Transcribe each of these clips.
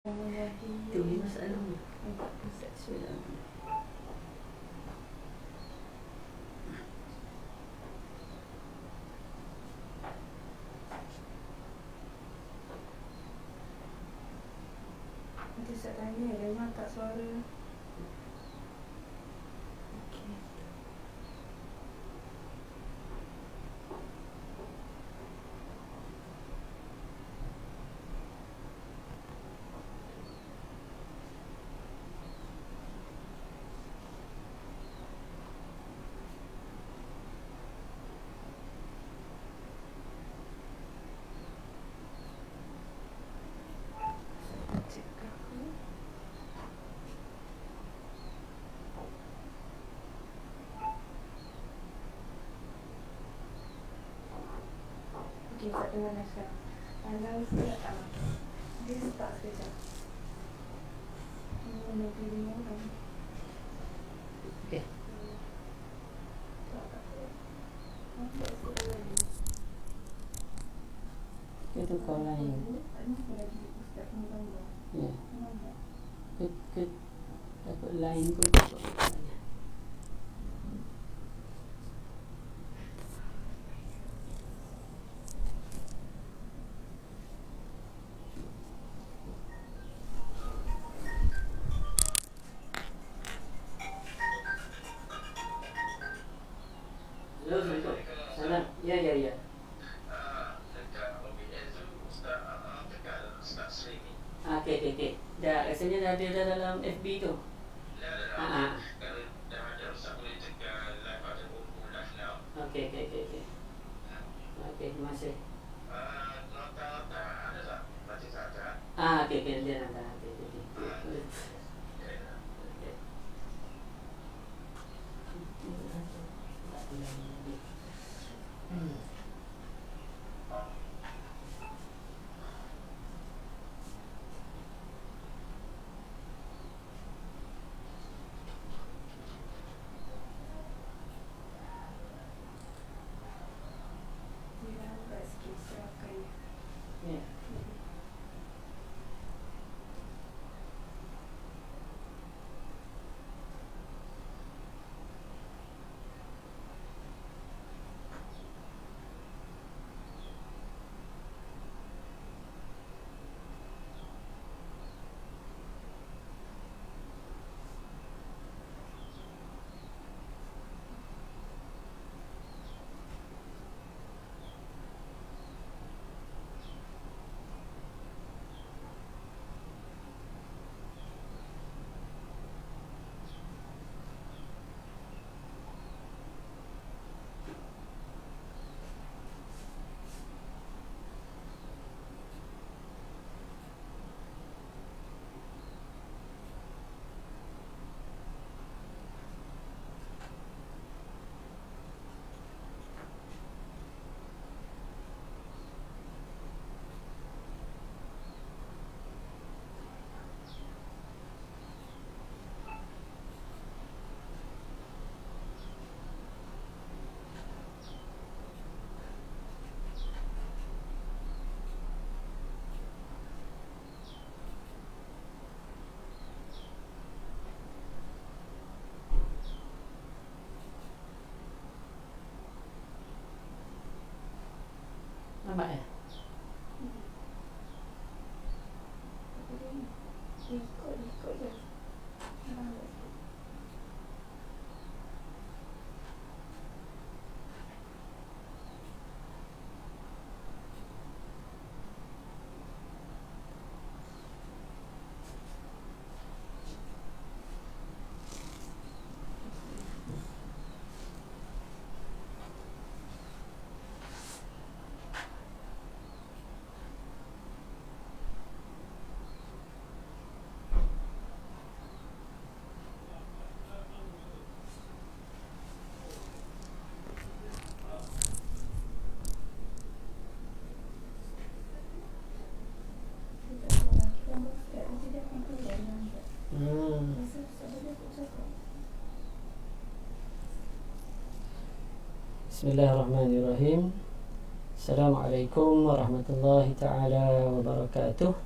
Itu masalahnya. Sudah. Nanti saya tanya dia tak suara. Okey, tak dengar dah sekarang. Pandang sekejap. Dia start sekejap. Nanti 5 orang. Okey. Itu kau lain. Ya. Ke dapat lain pun dapat. Salam. Ya. Okey. Dah rasanya dah ada dalam FB tu. Okey. Okey, terima kasih. Okey, dia nak. Okey. Dia nampak sikit serakan. Ya. Nampak ya? Ikut je. Bismillahirrahmanirrahim. Assalamualaikum warahmatullahi ta'ala wabarakatuh.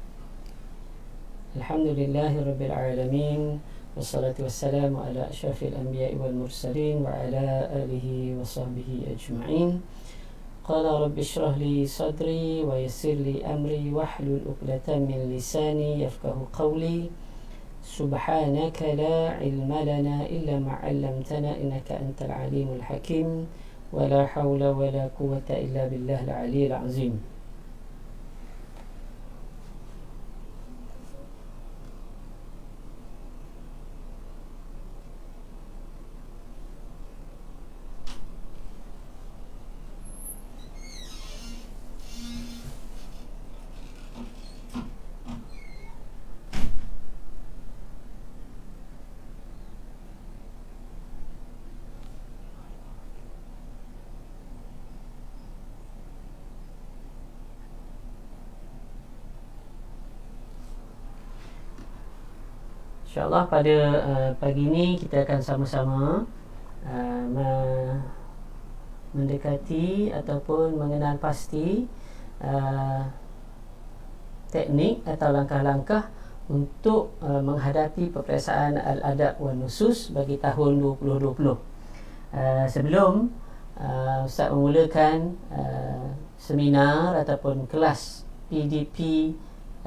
Alhamdulillahi Rabbil Alamin. Wassalatu wassalamu ala asyrafil anbiya'i wal mursalin wa ala alihi wa sahbihi ajma'in. Qala rabbi shrah li sadri wa yassir li amri wahlul 'uqdatam min lisani yafqahu qawli. Subhanaka la ilma lana illa ma 'allamtana innaka antal alimul hakim. Wa la hawla wa la quwwata illa billahil aliyyil azim. InsyaAllah pada pagi ini kita akan sama-sama mendekati ataupun mengenal pasti teknik atau langkah-langkah untuk menghadapi peperiksaan Al-Adab wan Nusus bagi tahun 2020. Sebelum Ustaz memulakan seminar ataupun kelas PDP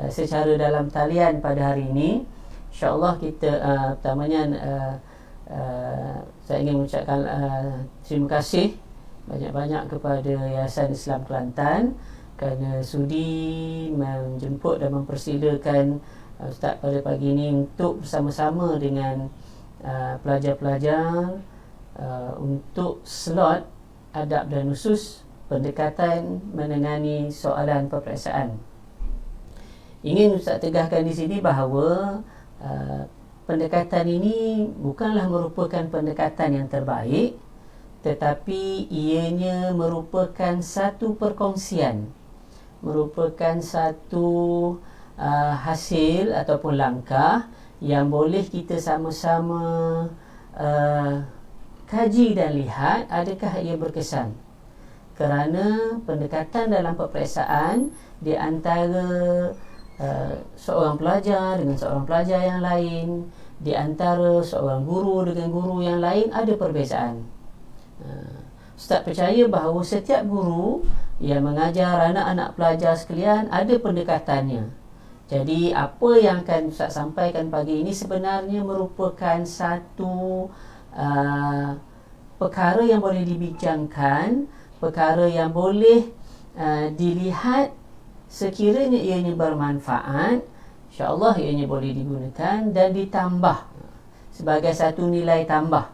secara dalam talian pada hari ini, InsyaAllah kita pertamanya saya ingin mengucapkan terima kasih banyak-banyak kepada Yayasan Islam Kelantan kerana sudi menjemput dan mempersilakan Ustaz pada pagi ini untuk bersama-sama dengan pelajar-pelajar untuk slot adab dan nusus pendekatan menangani soalan peperiksaan. Ingin Ustaz tegahkan di sini bahawa pendekatan ini bukanlah merupakan pendekatan yang terbaik, tetapi ianya merupakan satu perkongsian, merupakan satu hasil ataupun langkah yang boleh kita sama-sama kaji dan lihat adakah ia berkesan. Kerana pendekatan dalam peperiksaan di antara seorang pelajar dengan seorang pelajar yang lain, di antara seorang guru dengan guru yang lain ada perbezaan. Ustaz percaya bahawa setiap guru yang mengajar anak-anak pelajar sekalian ada pendekatannya. Jadi apa yang akan Ustaz sampaikan pagi ini sebenarnya merupakan satu perkara yang boleh dibincangkan, perkara yang boleh dilihat. Sekiranya ianya bermanfaat, insyaAllah ianya boleh digunakan dan ditambah sebagai satu nilai tambah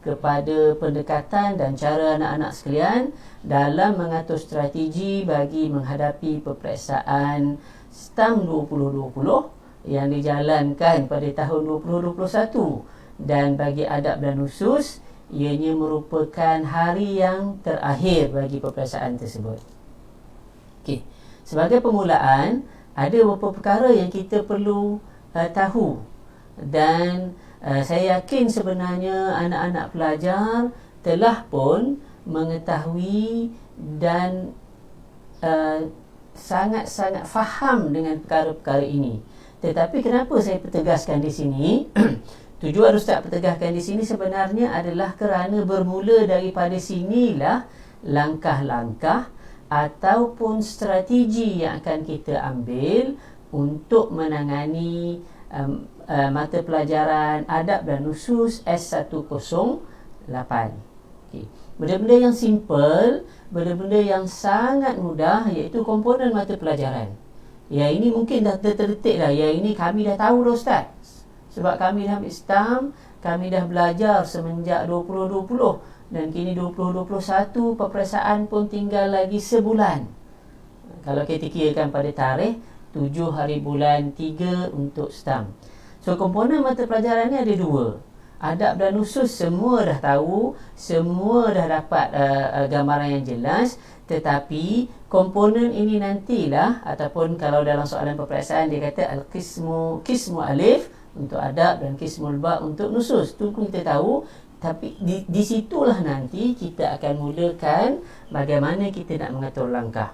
kepada pendekatan dan cara anak-anak sekalian dalam mengatur strategi bagi menghadapi peperiksaan STAM 2020 yang dijalankan pada tahun 2021. Dan bagi adab dan nusus, ianya merupakan hari yang terakhir bagi peperiksaan tersebut. Okey. Sebagai permulaan, ada beberapa perkara yang kita perlu tahu. Dan saya yakin sebenarnya anak-anak pelajar telah pun mengetahui dan sangat-sangat faham dengan perkara-perkara ini. Tetapi kenapa saya pertegaskan di sini? Tujuan Ustaz pertegaskan di sini sebenarnya adalah kerana bermula daripada sinilah langkah-langkah ataupun strategi yang akan kita ambil untuk menangani mata pelajaran adab dan nusus S108. Okay. Benda-benda yang simple, benda-benda yang sangat mudah, iaitu komponen mata pelajaran. Yang ini mungkin dah terdetik dah. Yang ini kami dah tahu dah Ustaz. Sebab kami dah ambil STAM, kami dah belajar semenjak 2020. Dan kini 2021, peperiksaan pun tinggal lagi sebulan. Kalau kita kirakan pada tarikh 7 hari bulan 3 untuk STAM. So komponen mata pelajaran ni ada dua. Adab dan nusus semua dah tahu, semua dah dapat gambaran yang jelas. Tetapi komponen ini nantilah, ataupun kalau dalam soalan peperiksaan dia kata kismu alif untuk adab dan kismul ba untuk nusus. Tu pun kita tahu. Tapi di situlah nanti kita akan mulakan bagaimana kita nak mengatur langkah.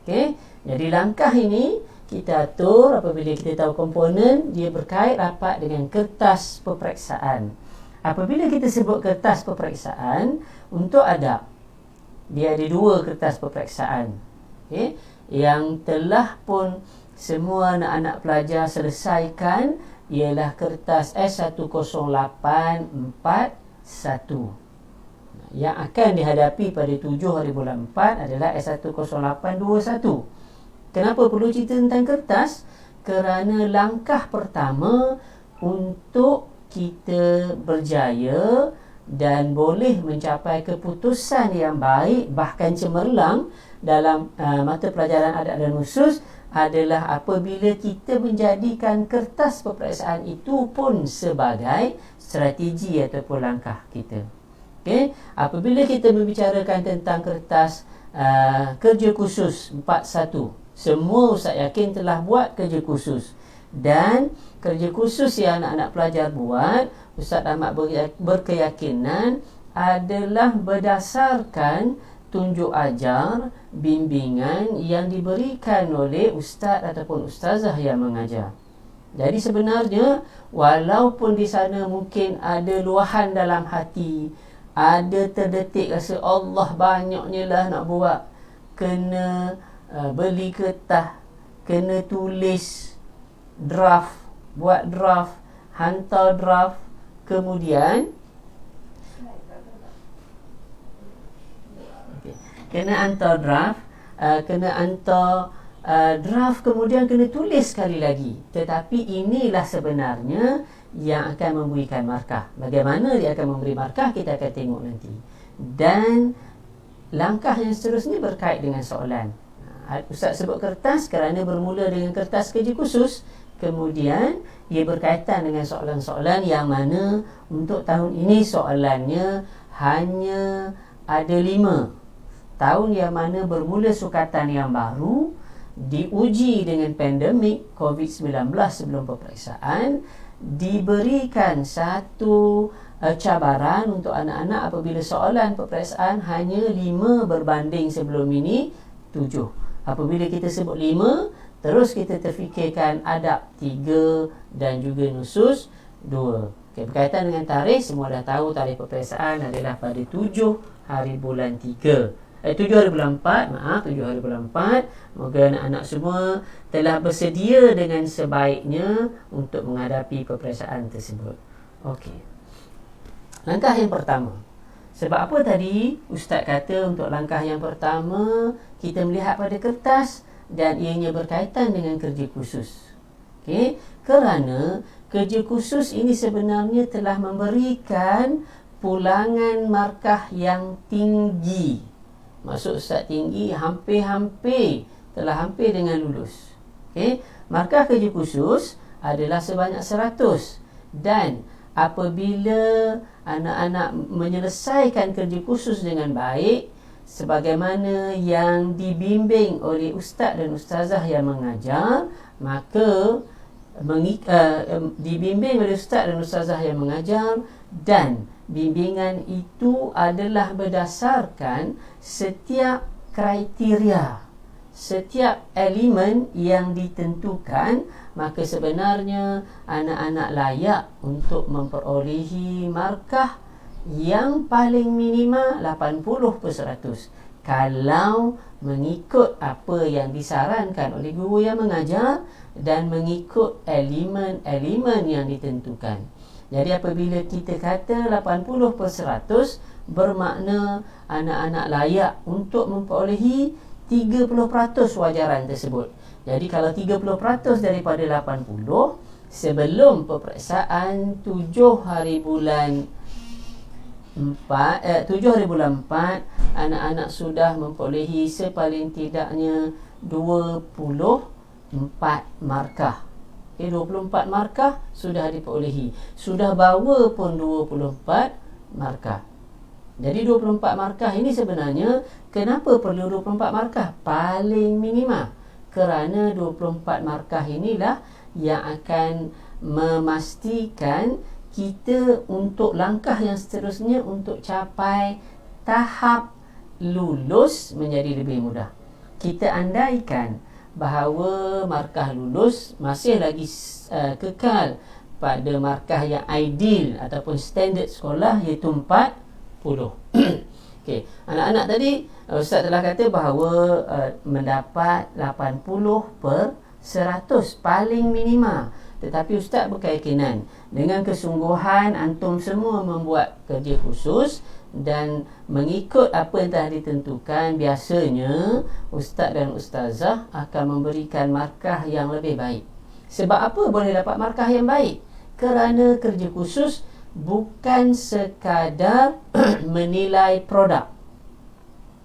Okey, jadi langkah ini kita atur apabila kita tahu komponen, dia berkait rapat dengan kertas peperiksaan. Apabila kita sebut kertas peperiksaan untuk adab, dia ada 2 kertas peperiksaan, okay, yang telah pun semua anak-anak pelajar selesaikan, ialah kertas S10841. Yang akan dihadapi pada 7 hari bulan 4 adalah S10821. Kenapa perlu cerita tentang kertas? Kerana langkah pertama untuk kita berjaya dan boleh mencapai keputusan yang baik, bahkan cemerlang dalam mata pelajaran adab dan nusus, adalah apabila kita menjadikan kertas peperiksaan itu pun sebagai strategi ataupun langkah kita. Okay? Apabila kita membicarakan tentang kertas kerja khusus 41, semua ustaz yakin telah buat kerja khusus. Dan kerja khusus yang anak-anak pelajar buat, Ustaz Ahmad berkeyakinan adalah berdasarkan tunjuk ajar, bimbingan yang diberikan oleh ustaz ataupun ustazah yang mengajar. Jadi sebenarnya walaupun di sana mungkin ada luahan dalam hati, ada terdetik rasa Allah banyaknya lah nak buat, kena beli kertas, kena tulis draft, buat draft, hantar draft, kemudian kena hantar draft, draft, kemudian kena tulis sekali lagi. Tetapi inilah sebenarnya yang akan memberikan markah. Bagaimana dia akan memberi markah, kita akan tengok nanti. Dan langkah yang seterusnya berkait dengan soalan. Ustaz sebut kertas kerana bermula dengan kertas kerja khusus. Kemudian ia berkaitan dengan soalan-soalan yang mana untuk tahun ini soalannya hanya ada 5. Tahun yang mana bermula sukatan yang baru, diuji dengan pandemik COVID-19 sebelum peperiksaan, diberikan satu cabaran untuk anak-anak apabila soalan peperiksaan hanya 5 berbanding sebelum ini 7. Apabila kita sebut 5, terus kita terfikirkan adab 3 dan juga nusus 2. Okay, berkaitan dengan tarikh, semua dah tahu tarikh peperiksaan adalah pada 7 hari bulan 3. 7 hari bulan 4, 7 hari bulan 4. Moga anak-anak semua telah bersedia dengan sebaiknya untuk menghadapi peperiksaan tersebut. Okey. Langkah yang pertama. Sebab apa tadi Ustaz kata untuk langkah yang pertama kita melihat pada kertas dan ianya berkaitan dengan kerja khusus. Okey, kerana kerja khusus ini sebenarnya telah memberikan pulangan markah yang tinggi. Maksud Ustaz tinggi, hampir dengan lulus. Okey, markah kerja khusus adalah sebanyak 100. Dan apabila anak-anak menyelesaikan kerja khusus dengan baik, sebagaimana yang dibimbing oleh ustaz dan ustazah yang mengajar, maka dibimbing oleh ustaz dan ustazah yang mengajar, dan bimbingan itu adalah berdasarkan setiap kriteria, setiap elemen yang ditentukan, maka sebenarnya anak-anak layak untuk memperolehi markah yang paling minima 80% kalau mengikut apa yang disarankan oleh guru yang mengajar dan mengikut elemen-elemen yang ditentukan. Jadi apabila kita kata 80%, bermakna anak-anak layak untuk memperolehi 30% wajaran tersebut. Jadi kalau 30% daripada 80, sebelum peperiksaan 7 hari bulan 4, anak-anak sudah memperolehi sepaling tidaknya 24 markah. 24 markah sudah diperolehi. Sudah bawa pun 24 markah. Jadi 24 markah ini sebenarnya, kenapa perlu 24 markah? Paling minima. Kerana 24 markah inilah yang akan memastikan kita untuk langkah yang seterusnya untuk capai tahap lulus menjadi lebih mudah. Kita andaikan bahawa markah lulus masih lagi kekal pada markah yang ideal ataupun standard sekolah, iaitu 40. Okey, anak-anak tadi Ustaz telah kata bahawa mendapat 80/100 paling minima. Tetapi Ustaz berkeyakinan dengan kesungguhan antum semua membuat kerja khusus dan mengikut apa yang telah ditentukan, biasanya Ustaz dan Ustazah akan memberikan markah yang lebih baik. Sebab apa boleh dapat markah yang baik? Kerana kerja khusus bukan sekadar menilai produk.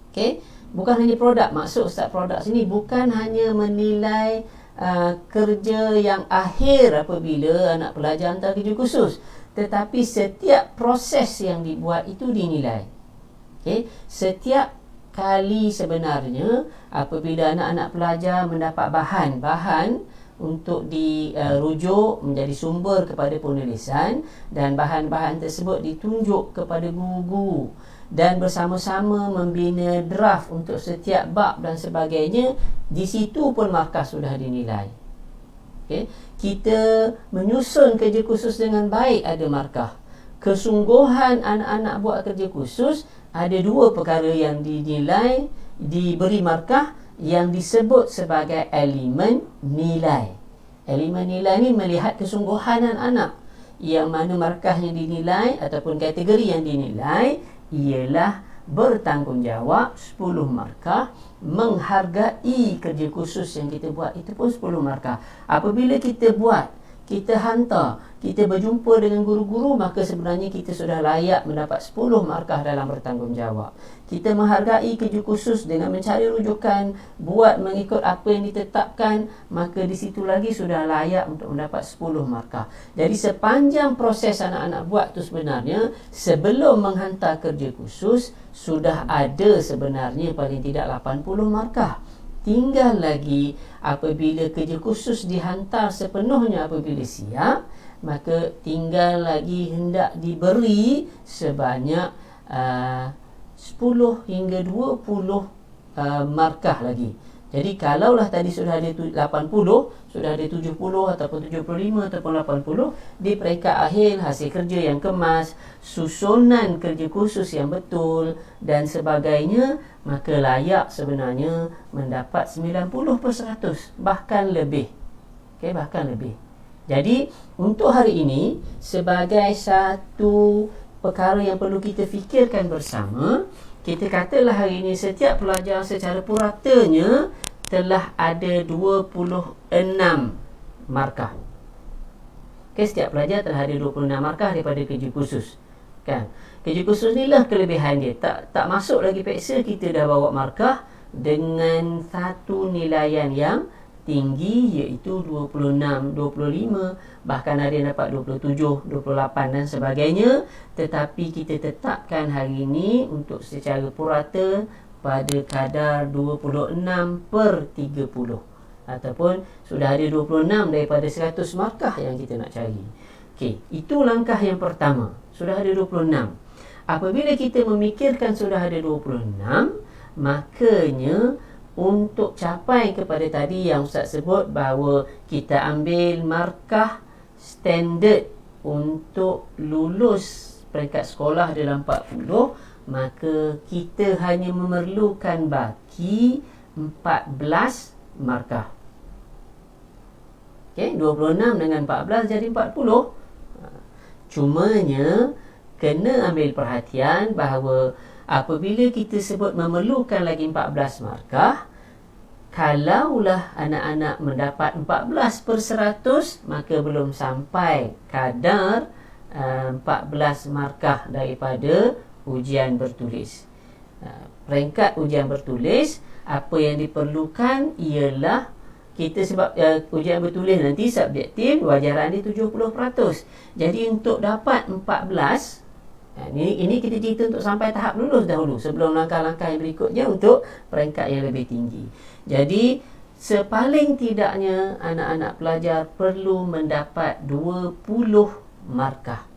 Okey, bukan hanya produk. Maksud Ustaz produk sini bukan hanya menilai kerja yang akhir apabila anak pelajar hantar kerja khusus, tetapi setiap proses yang dibuat itu dinilai. Okay? Setiap kali sebenarnya apabila anak-anak pelajar mendapat bahan untuk dirujuk menjadi sumber kepada penulisan, dan bahan-bahan tersebut ditunjuk kepada guru-guru dan bersama-sama membina draft untuk setiap bab dan sebagainya, di situ pun markah sudah dinilai. Okay? Kita menyusun kerja khusus dengan baik, ada markah. Kesungguhan anak-anak buat kerja khusus, ada dua perkara yang dinilai, diberi markah, yang disebut sebagai elemen nilai. Elemen nilai ni melihat kesungguhan anak-anak, yang mana markah yang dinilai ataupun kategori yang dinilai ialah bertanggungjawab 10 markah, menghargai kerja khusus yang kita buat itu pun 10 markah. Apabila kita buat, kita hantar, kita berjumpa dengan guru-guru, maka sebenarnya kita sudah layak mendapat 10 markah dalam bertanggungjawab. Kita menghargai kerja khusus dengan mencari rujukan, buat mengikut apa yang ditetapkan, maka di situ lagi sudah layak untuk mendapat 10 markah. Jadi sepanjang proses anak-anak buat tu sebenarnya, sebelum menghantar kerja khusus, sudah ada sebenarnya paling tidak 80 markah. Tinggal lagi apabila kerja khusus dihantar sepenuhnya apabila siap, maka tinggal lagi hendak diberi sebanyak 10 hingga 20 markah lagi. Jadi kalaulah tadi sudah ada 80, sudah ada 70 ataupun 75 ataupun 80, di peringkat akhir hasil kerja yang kemas, susunan kerja khusus yang betul dan sebagainya, maka layak sebenarnya mendapat 90%, bahkan lebih. Okey, bahkan lebih. Jadi untuk hari ini, sebagai satu perkara yang perlu kita fikirkan bersama, kita katalah hari ini setiap pelajar secara puratanya telah ada 26 markah. Okay, setiap pelajar telah ada 26 markah daripada kerja khusus. Kan? Kerja khusus ni lah kelebihan dia. Tak masuk lagi peksa, kita dah bawa markah dengan satu nilaian yang tinggi, iaitu 26, 25, bahkan ada yang dapat 27, 28 dan sebagainya. Tetapi kita tetapkan hari ini untuk secara purata pada kadar 26/30, ataupun sudah ada 26 daripada 100 markah yang kita nak cari. Okey, itu langkah yang pertama. Sudah ada 26. Apabila kita memikirkan sudah ada 26, makanya untuk capai kepada tadi yang Ustaz sebut bahawa kita ambil markah standard untuk lulus peringkat sekolah dalam 40, maka kita hanya memerlukan baki 14 markah. Okey, 26 dengan 14 jadi 40. Cumanya kena ambil perhatian bahawa apabila kita sebut memerlukan lagi 14 markah, kalaulah anak-anak mendapat 14/100, maka belum sampai kadar 14 markah daripada ujian bertulis. Peringkat ujian bertulis, apa yang diperlukan ialah kita sebab ujian bertulis nanti subjektif, wajaran dia 70%. Jadi untuk dapat 14, ini kita cerita untuk sampai tahap lulus dahulu, sebelum langkah-langkah yang berikutnya untuk peringkat yang lebih tinggi. Jadi sepaling tidaknya anak-anak pelajar perlu mendapat 20 markah.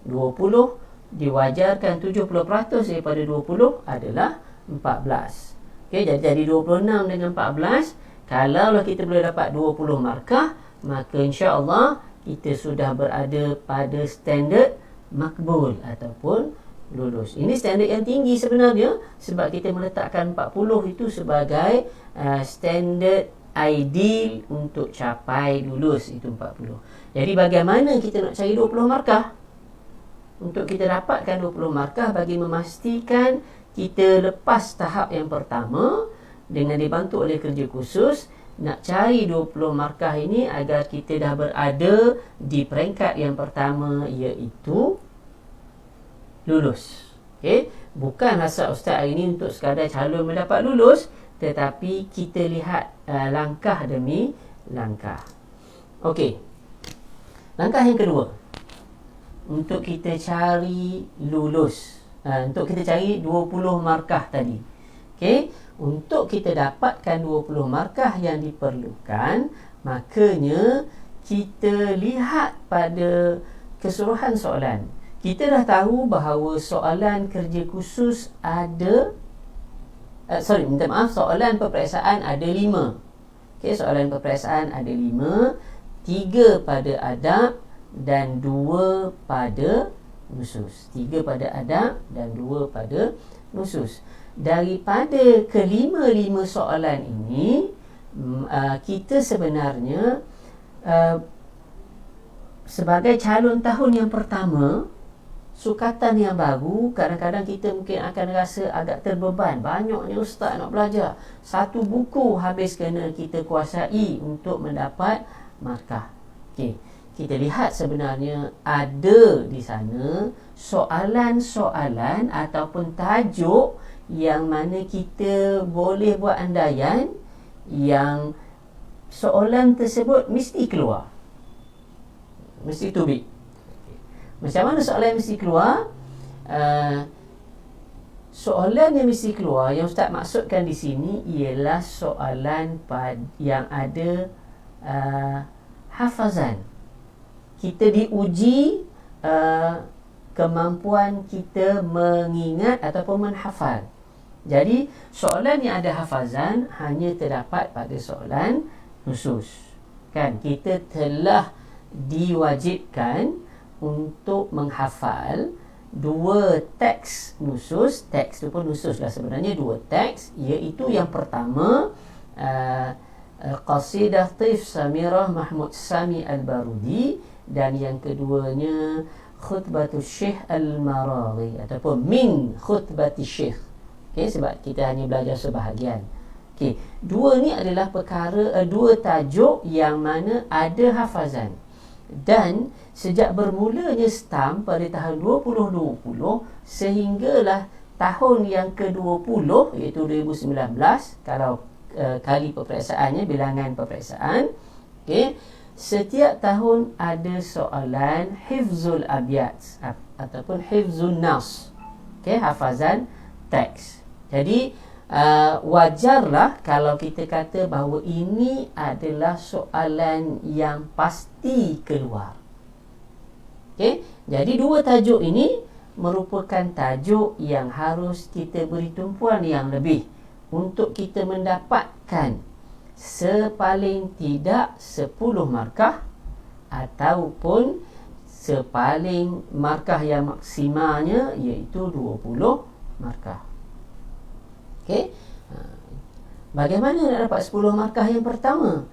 20 diwajarkan 70% daripada 20 adalah 14. Okey, jadi 26 dengan 14, Kalaulah kita boleh dapat 20 markah, maka insya-Allah kita sudah berada pada standard makbul ataupun lulus. Ini standard yang tinggi sebenarnya, sebab kita meletakkan 40 itu sebagai standard ideal untuk capai lulus, itu 40. Jadi bagaimana kita nak cari 20 markah? Untuk kita dapatkan 20 markah, bagi memastikan kita lepas tahap yang pertama dengan dibantu oleh kerja khusus, nak cari 20 markah ini agar kita dah berada di peringkat yang pertama, iaitu lulus. Okey, bukan hasrat ustaz hari ini untuk sekadar calon mendapat lulus, tetapi kita lihat langkah demi langkah. Okey, langkah yang kedua untuk kita cari lulus, untuk kita cari 20 markah tadi. Okey, untuk kita dapatkan 20 markah yang diperlukan, makanya kita lihat pada keseluruhan soalan. Kita dah tahu bahawa soalan kerja khusus ada soalan peperiksaan ada 5. Okey, soalan peperiksaan ada 5, 3 pada adab dan 2 pada nusus. 3 pada adab dan 2 pada nusus. Daripada kelima-lima soalan ini, kita sebenarnya sebagai calon tahun yang pertama, sukatan yang baru, kadang-kadang kita mungkin akan rasa agak terbeban. Banyaknya ustaz nak belajar, satu buku habis kena kita kuasai untuk mendapat markah. Okey, kita lihat sebenarnya ada di sana soalan-soalan ataupun tajuk yang mana kita boleh buat andaian yang soalan tersebut mesti keluar, mesti tubik. Macam mana soalan yang mesti keluar? Soalan yang mesti keluar yang ustaz maksudkan di sini ialah soalan yang ada hafazan. Kita diuji kemampuan kita mengingat ataupun menghafal. Jadi soalan yang ada hafazan hanya terdapat pada soalan nusus. Kan, kita telah diwajibkan untuk menghafal 2 teks nusus. Teks itu pun nusus lah sebenarnya, 2 teks, iaitu yang pertama Qasidah Taif Samirah Mahmud Sami Al-Barudi, dan yang keduanya Khutbatul Syekh Al-Maraghi ataupun Min Khutbatul Syekh. Okay, sebab kita hanya belajar sebahagian. Okay, 2 ni adalah perkara, 2 tajuk yang mana ada hafazan. Dan sejak bermulanya STAM pada tahun 2020 sehinggalah tahun yang ke-20, iaitu 2019, kalau kali peperiksaannya, bilangan peperiksaan. Okay, setiap tahun ada soalan hifzul abyat ataupun hifzul nas. Okay, hafazan teks. Jadi wajarlah kalau kita kata bahawa ini adalah soalan yang pasti keluar. Okey, jadi 2 tajuk ini merupakan tajuk yang harus kita beri tumpuan yang lebih untuk kita mendapatkan sepaling tidak 10 markah ataupun sepaling markah yang maksimalnya iaitu 20 markah. Okey, bagaimana nak dapat 10 markah yang pertama?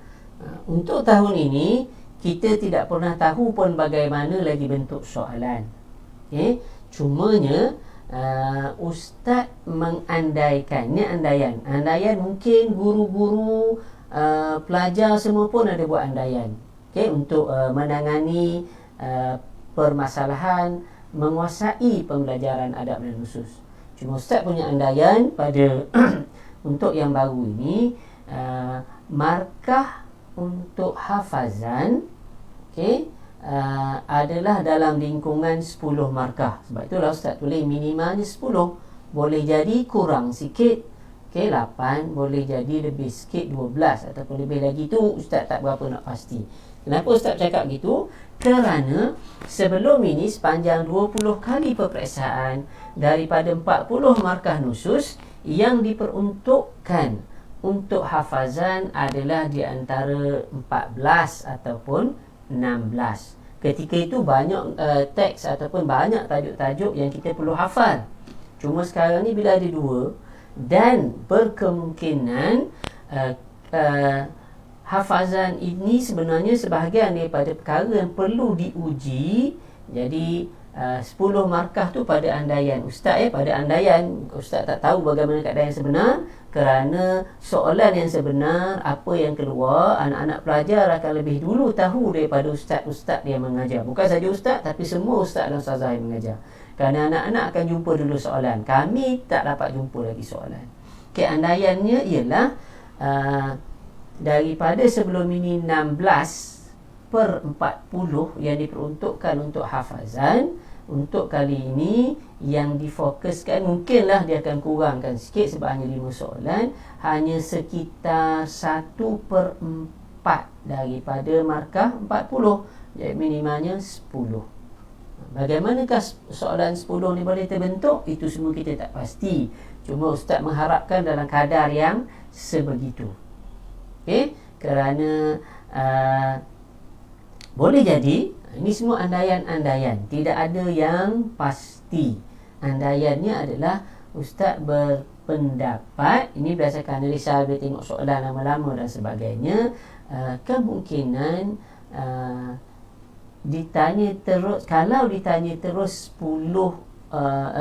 Untuk tahun ini kita tidak pernah tahu pun bagaimana lagi bentuk soalan. Okey, cumanya ustaz mengandaikan, ni andaian mungkin guru-guru, pelajar semua pun ada buat andaian. Okey, untuk menangani permasalahan menguasai pembelajaran adab dan nusus. Cuma ustaz punya andaian pada untuk yang baru ini, markah untuk hafazan, okey, adalah dalam lingkungan 10 markah. Sebab itulah ustaz tulis minimalnya 10. Boleh jadi kurang sikit, okey, 8, boleh jadi lebih sikit 12 ataupun lebih lagi, tu ustaz tak berapa nak pasti. Kenapa ustaz cakap gitu? Kerana sebelum ini sepanjang 20 kali peperiksaan, daripada 40 markah nusus yang diperuntukkan untuk hafazan adalah di antara 14 ataupun 16. Ketika itu banyak teks ataupun banyak tajuk-tajuk yang kita perlu hafal. Cuma sekarang ni bila ada dua, dan berkemungkinan hafazan ini sebenarnya sebahagian daripada perkara yang perlu diuji. Jadi 10 markah tu pada andaian ustaz, pada andaian ustaz tak tahu bagaimana keadaan yang sebenar, kerana soalan yang sebenar apa yang keluar, anak-anak pelajar akan lebih dulu tahu daripada ustaz-ustaz yang mengajar. Bukan saja ustaz, tapi semua ustaz dan ustazah yang mengajar. Kerana anak-anak akan jumpa dulu soalan, kami tak dapat jumpa lagi soalan. Andaiannya ialah daripada sebelum ini 16/40 yang diperuntukkan untuk hafazan. Untuk kali ini yang difokuskan, mungkinlah dia akan kurangkan sikit sebab hanya 5 soalan, hanya sekitar 1/4 daripada markah 40, jadi minimalnya 10. Bagaimanakah soalan 10 ni boleh terbentuk? Itu semua kita tak pasti. Cuma ustaz mengharapkan dalam kadar yang sebegitu. Okey, kerana boleh jadi ini semua andaian-andaian, tidak ada yang pasti. Andaiannya adalah ustaz berpendapat, ini berdasarkan analisa, dia tengok soalan lama-lama dan sebagainya, kemungkinan ditanya terus, kalau ditanya terus 10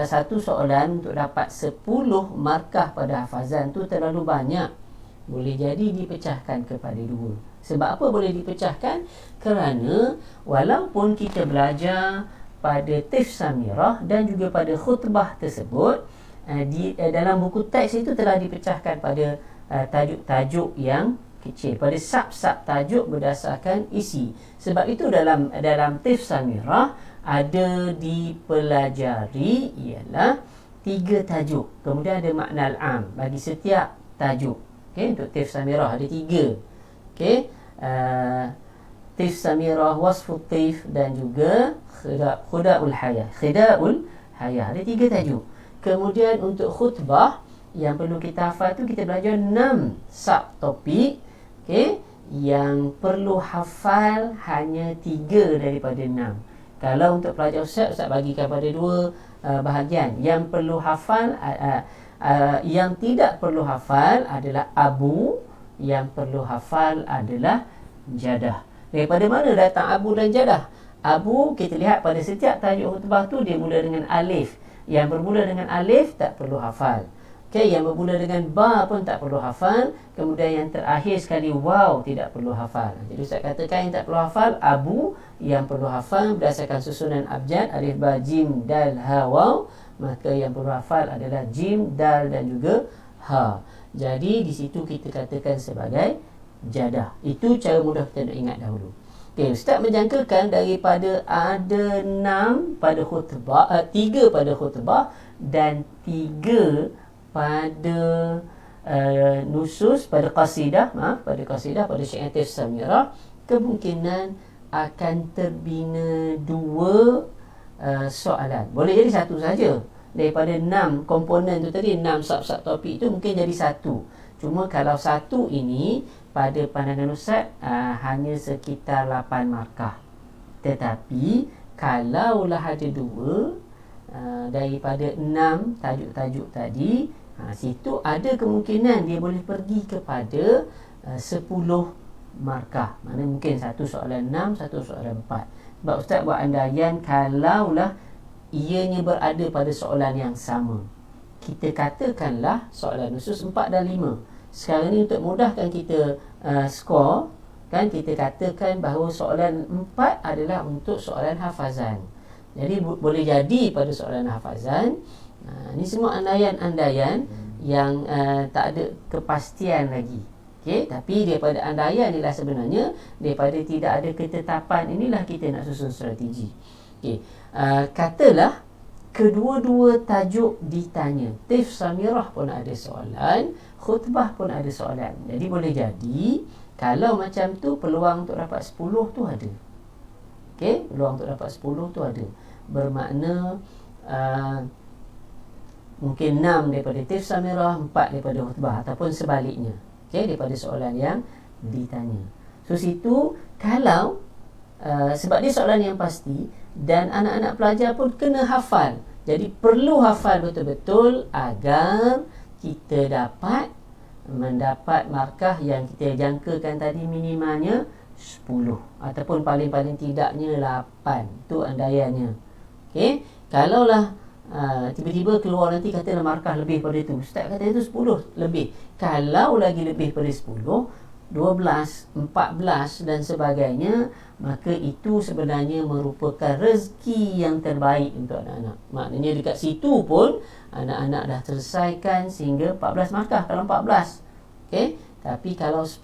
satu soalan untuk dapat 10 markah pada hafazan tu terlalu banyak. Boleh jadi dipecahkan kepada 2. Sebab apa boleh dipecahkan? Kerana walaupun kita belajar pada Tifz Samirah dan juga pada khutbah tersebut, dalam buku teks itu telah dipecahkan pada tajuk-tajuk yang kecil, pada sub-sub tajuk berdasarkan isi. Sebab itu dalam Tifz Samirah ada dipelajari ialah 3 tajuk. Kemudian ada makna al-am bagi setiap tajuk. Okey, untuk Tifz Samirah ada 3. Okey, Tifz Samirah, Wasfut Tif dan juga Khuda'ul Hayah. Khida'ul Hayah ada 3 tajuk. Kemudian untuk khutbah yang perlu kita hafal tu, kita belajar 6 subtopik. Okey, yang perlu hafal hanya 3 daripada 6. Kalau untuk pelajar ustaz bagikan pada 2 bahagian. Yang perlu hafal, yang tidak perlu hafal adalah abu, yang perlu hafal adalah jadah. Daripada mana datang abu dan jadah? Abu, kita lihat pada setiap tajuk khutbah tu dia mula dengan alif. Yang bermula dengan alif tak perlu hafal. Okey, yang bermula dengan ba pun tak perlu hafal. Kemudian yang terakhir sekali waw tidak perlu hafal. Jadi ustaz katakan yang tak perlu hafal abu, yang perlu hafal berdasarkan susunan abjad alif ba jim dal ha waw, maka yang perlu hafal adalah jim, dal dan juga ha. Jadi di situ kita katakan sebagai jadah. Itu cara mudah kita nak ingat dahulu. Okey, ustaz menjangkakan daripada ada 6 pada khutbah, 3 pada khutbah dan 3 pada nusus, pada qasidah, pada syair Tifz Samirah, kemungkinan akan terbina 2 soalan. Boleh jadi 1 saja. Daripada 6 komponen tu tadi, 6 sub-sub topik tu mungkin jadi 1. Cuma kalau 1 ini pada pandangan ustaz hanya sekitar 8 markah. Tetapi kalaulah ada 2 daripada 6 tajuk-tajuk tadi, situ ada kemungkinan dia boleh pergi kepada 10 markah. Mana mungkin 1 soalan 6, 1 soalan 4. Sebab ustaz buat andaian kalaulah ianya berada pada soalan yang sama. Kita katakanlah soalan khusus 4 dan 5. Sekarang ni untuk mudahkan kita skor, kan, kita katakan bahawa soalan 4 adalah untuk soalan hafazan. Jadi boleh jadi pada soalan hafazan. Ini semua andaian-andaian yang tak ada kepastian lagi. Okey, tapi daripada andaian inilah sebenarnya, daripada tidak ada ketetapan inilah kita nak susun strategi. Okey, katalah kedua-dua tajuk ditanya. Tifz Samirah pun ada soalan, khutbah pun ada soalan. Jadi boleh jadi kalau macam tu peluang untuk dapat 10 tu ada. Okey, peluang untuk dapat 10 tu ada. Bermakna mungkin 6 daripada Tifz Samirah, 4 daripada khutbah, ataupun sebaliknya. daripada soalan yang ditanya. So situ kalau sebab dia soalan yang pasti dan anak-anak pelajar pun kena hafal. Jadi perlu hafal betul-betul agar kita dapat mendapat markah yang kita jangkakan tadi, minimalnya 10 ataupun paling-paling tidaknya 8. Itu andaiannya. Okey, kalaulah tiba-tiba keluar nanti katalah markah lebih pada itu, Ustaz kata itu 10 lebih. Kalau lagi lebih pada 10, 12, 14 dan sebagainya, maka itu sebenarnya merupakan rezeki yang terbaik untuk anak-anak. Maknanya dekat situ pun anak-anak dah selesaikan sehingga 14 markah kalau 14. Okey, tapi kalau 10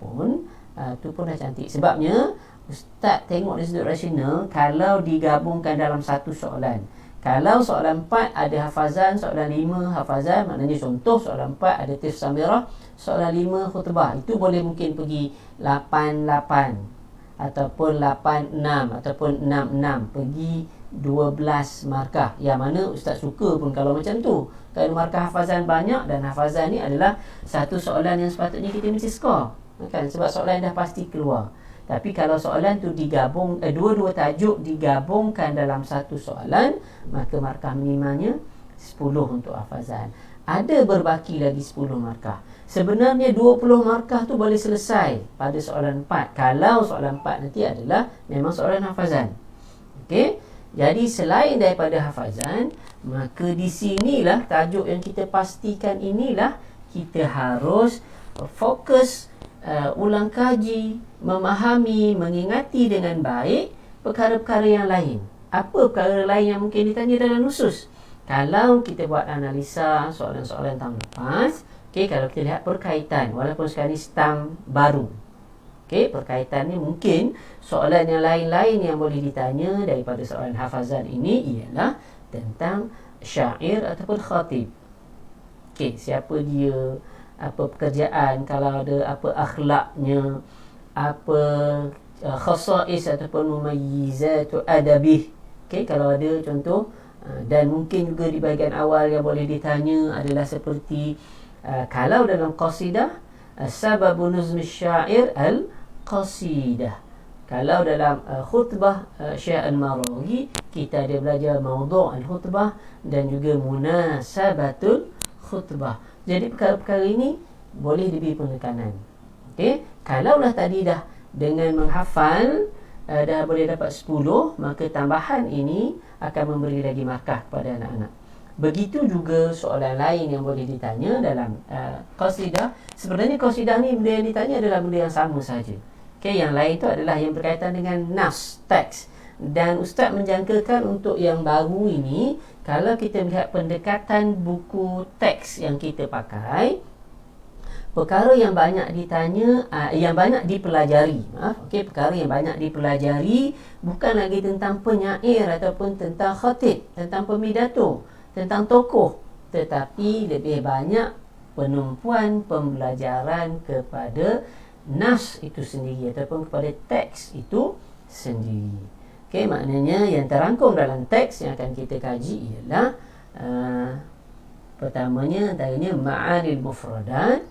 pun tu pun dah cantik. Sebabnya Ustaz tengok dari sudut rasional, kalau digabungkan dalam satu soalan, kalau soalan 4 ada hafazan, soalan 5 hafazan, maknanya contoh soalan 4 ada tif samirah, soalan 5 khutbah, itu boleh mungkin pergi 8-8 ataupun 8-6 ataupun 6-6, pergi 12 markah. Yang mana Ustaz suka pun kalau macam tu, kerana markah hafazan banyak, dan hafazan ni adalah satu soalan yang sepatutnya kita mesti skor, kan? Sebab soalan dah pasti keluar. Tapi kalau soalan tu digabung, dua-dua tajuk digabungkan dalam satu soalan, maka markah minimalnya 10 untuk hafazan. Ada berbaki lagi 10 markah. Sebenarnya 20 markah tu boleh selesai pada soalan 4, kalau soalan 4 nanti adalah memang soalan hafazan. Okey, jadi selain daripada hafazan, maka di sinilah tajuk yang kita pastikan, inilah kita harus fokus ulang kaji, memahami, mengingati dengan baik perkara-perkara yang lain. Apa perkara lain yang mungkin ditanya dalam nusus? Kalau kita buat analisa soalan-soalan tahun lepas, kalau kita lihat perkaitan, walaupun sekarang ni stam baru, perkaitan ni mungkin soalan yang lain-lain yang boleh ditanya daripada soalan hafazan ini ialah tentang syair ataupun khatib. Siapa dia, apa pekerjaan, kalau ada apa akhlaknya, apa khasais ataupun mumayyizatu adabih. Kalau ada contoh, dan mungkin juga di bahagian awal yang boleh ditanya adalah seperti kalau dalam qasidah, sababun nuzmi syair al-qasidah. Kalau dalam khutbah Syekh Al-Marawi, kita ada belajar maudhu' al-khutbah dan juga munasabatul khutbah. Jadi perkara-perkara ini boleh diberi penekanan. Kalaulah tadi dah dengan menghafal dah boleh dapat 10, maka tambahan ini akan memberi lagi markah kepada anak-anak. Begitu juga soalan lain yang boleh ditanya dalam qasidah. Sebenarnya qasidah ni benda yang ditanya adalah benda yang sama saja. Yang lain tu adalah yang berkaitan dengan nas, teks. Dan Ustaz menjangkakan untuk yang baru ini, kalau kita melihat pendekatan buku teks yang kita pakai, perkara yang banyak ditanya, yang banyak dipelajari, perkara yang banyak dipelajari bukan lagi tentang penyair ataupun tentang khatib, tentang pemidato, tentang tokoh, tetapi lebih banyak penumpuan pembelajaran kepada nas itu sendiri ataupun kepada teks itu sendiri. Maknanya yang terangkum dalam teks yang akan kita kaji ialah pertamanya antaranya ma'anil mufradat,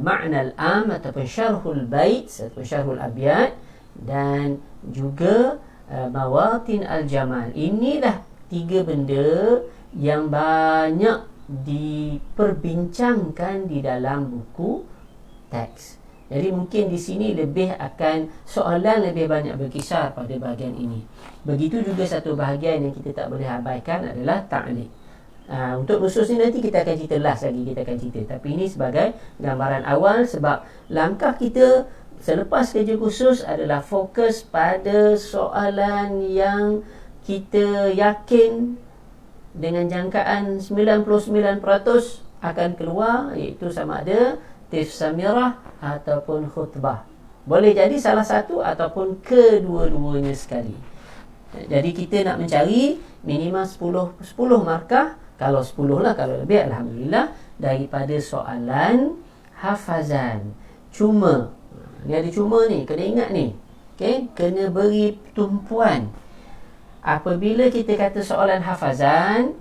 ma'na al-am ataupun syarhul bait ataupun syarhul abyad, dan juga mawatin al-jamal. Inilah 3 benda yang banyak diperbincangkan di dalam buku teks. Jadi mungkin di sini lebih akan soalan lebih banyak berkisar pada bahagian ini. Begitu juga satu bahagian yang kita tak boleh abaikan adalah ta'liq. Untuk nusus ni nanti kita akan cerita last lagi, kita akan cerita. Tapi ini sebagai gambaran awal, sebab langkah kita selepas kerja khusus adalah fokus pada soalan yang kita yakin dengan jangkaan 99% akan keluar, iaitu sama ada tif samirah ataupun khutbah. Boleh jadi salah satu ataupun kedua-duanya sekali. Jadi kita nak mencari minimal 10 markah. Kalau 10 lah, kalau lebih alhamdulillah, daripada soalan hafazan. Cuma, ni ada cuma ni, kena ingat ni. Kena beri tumpuan. Apabila kita kata soalan hafazan,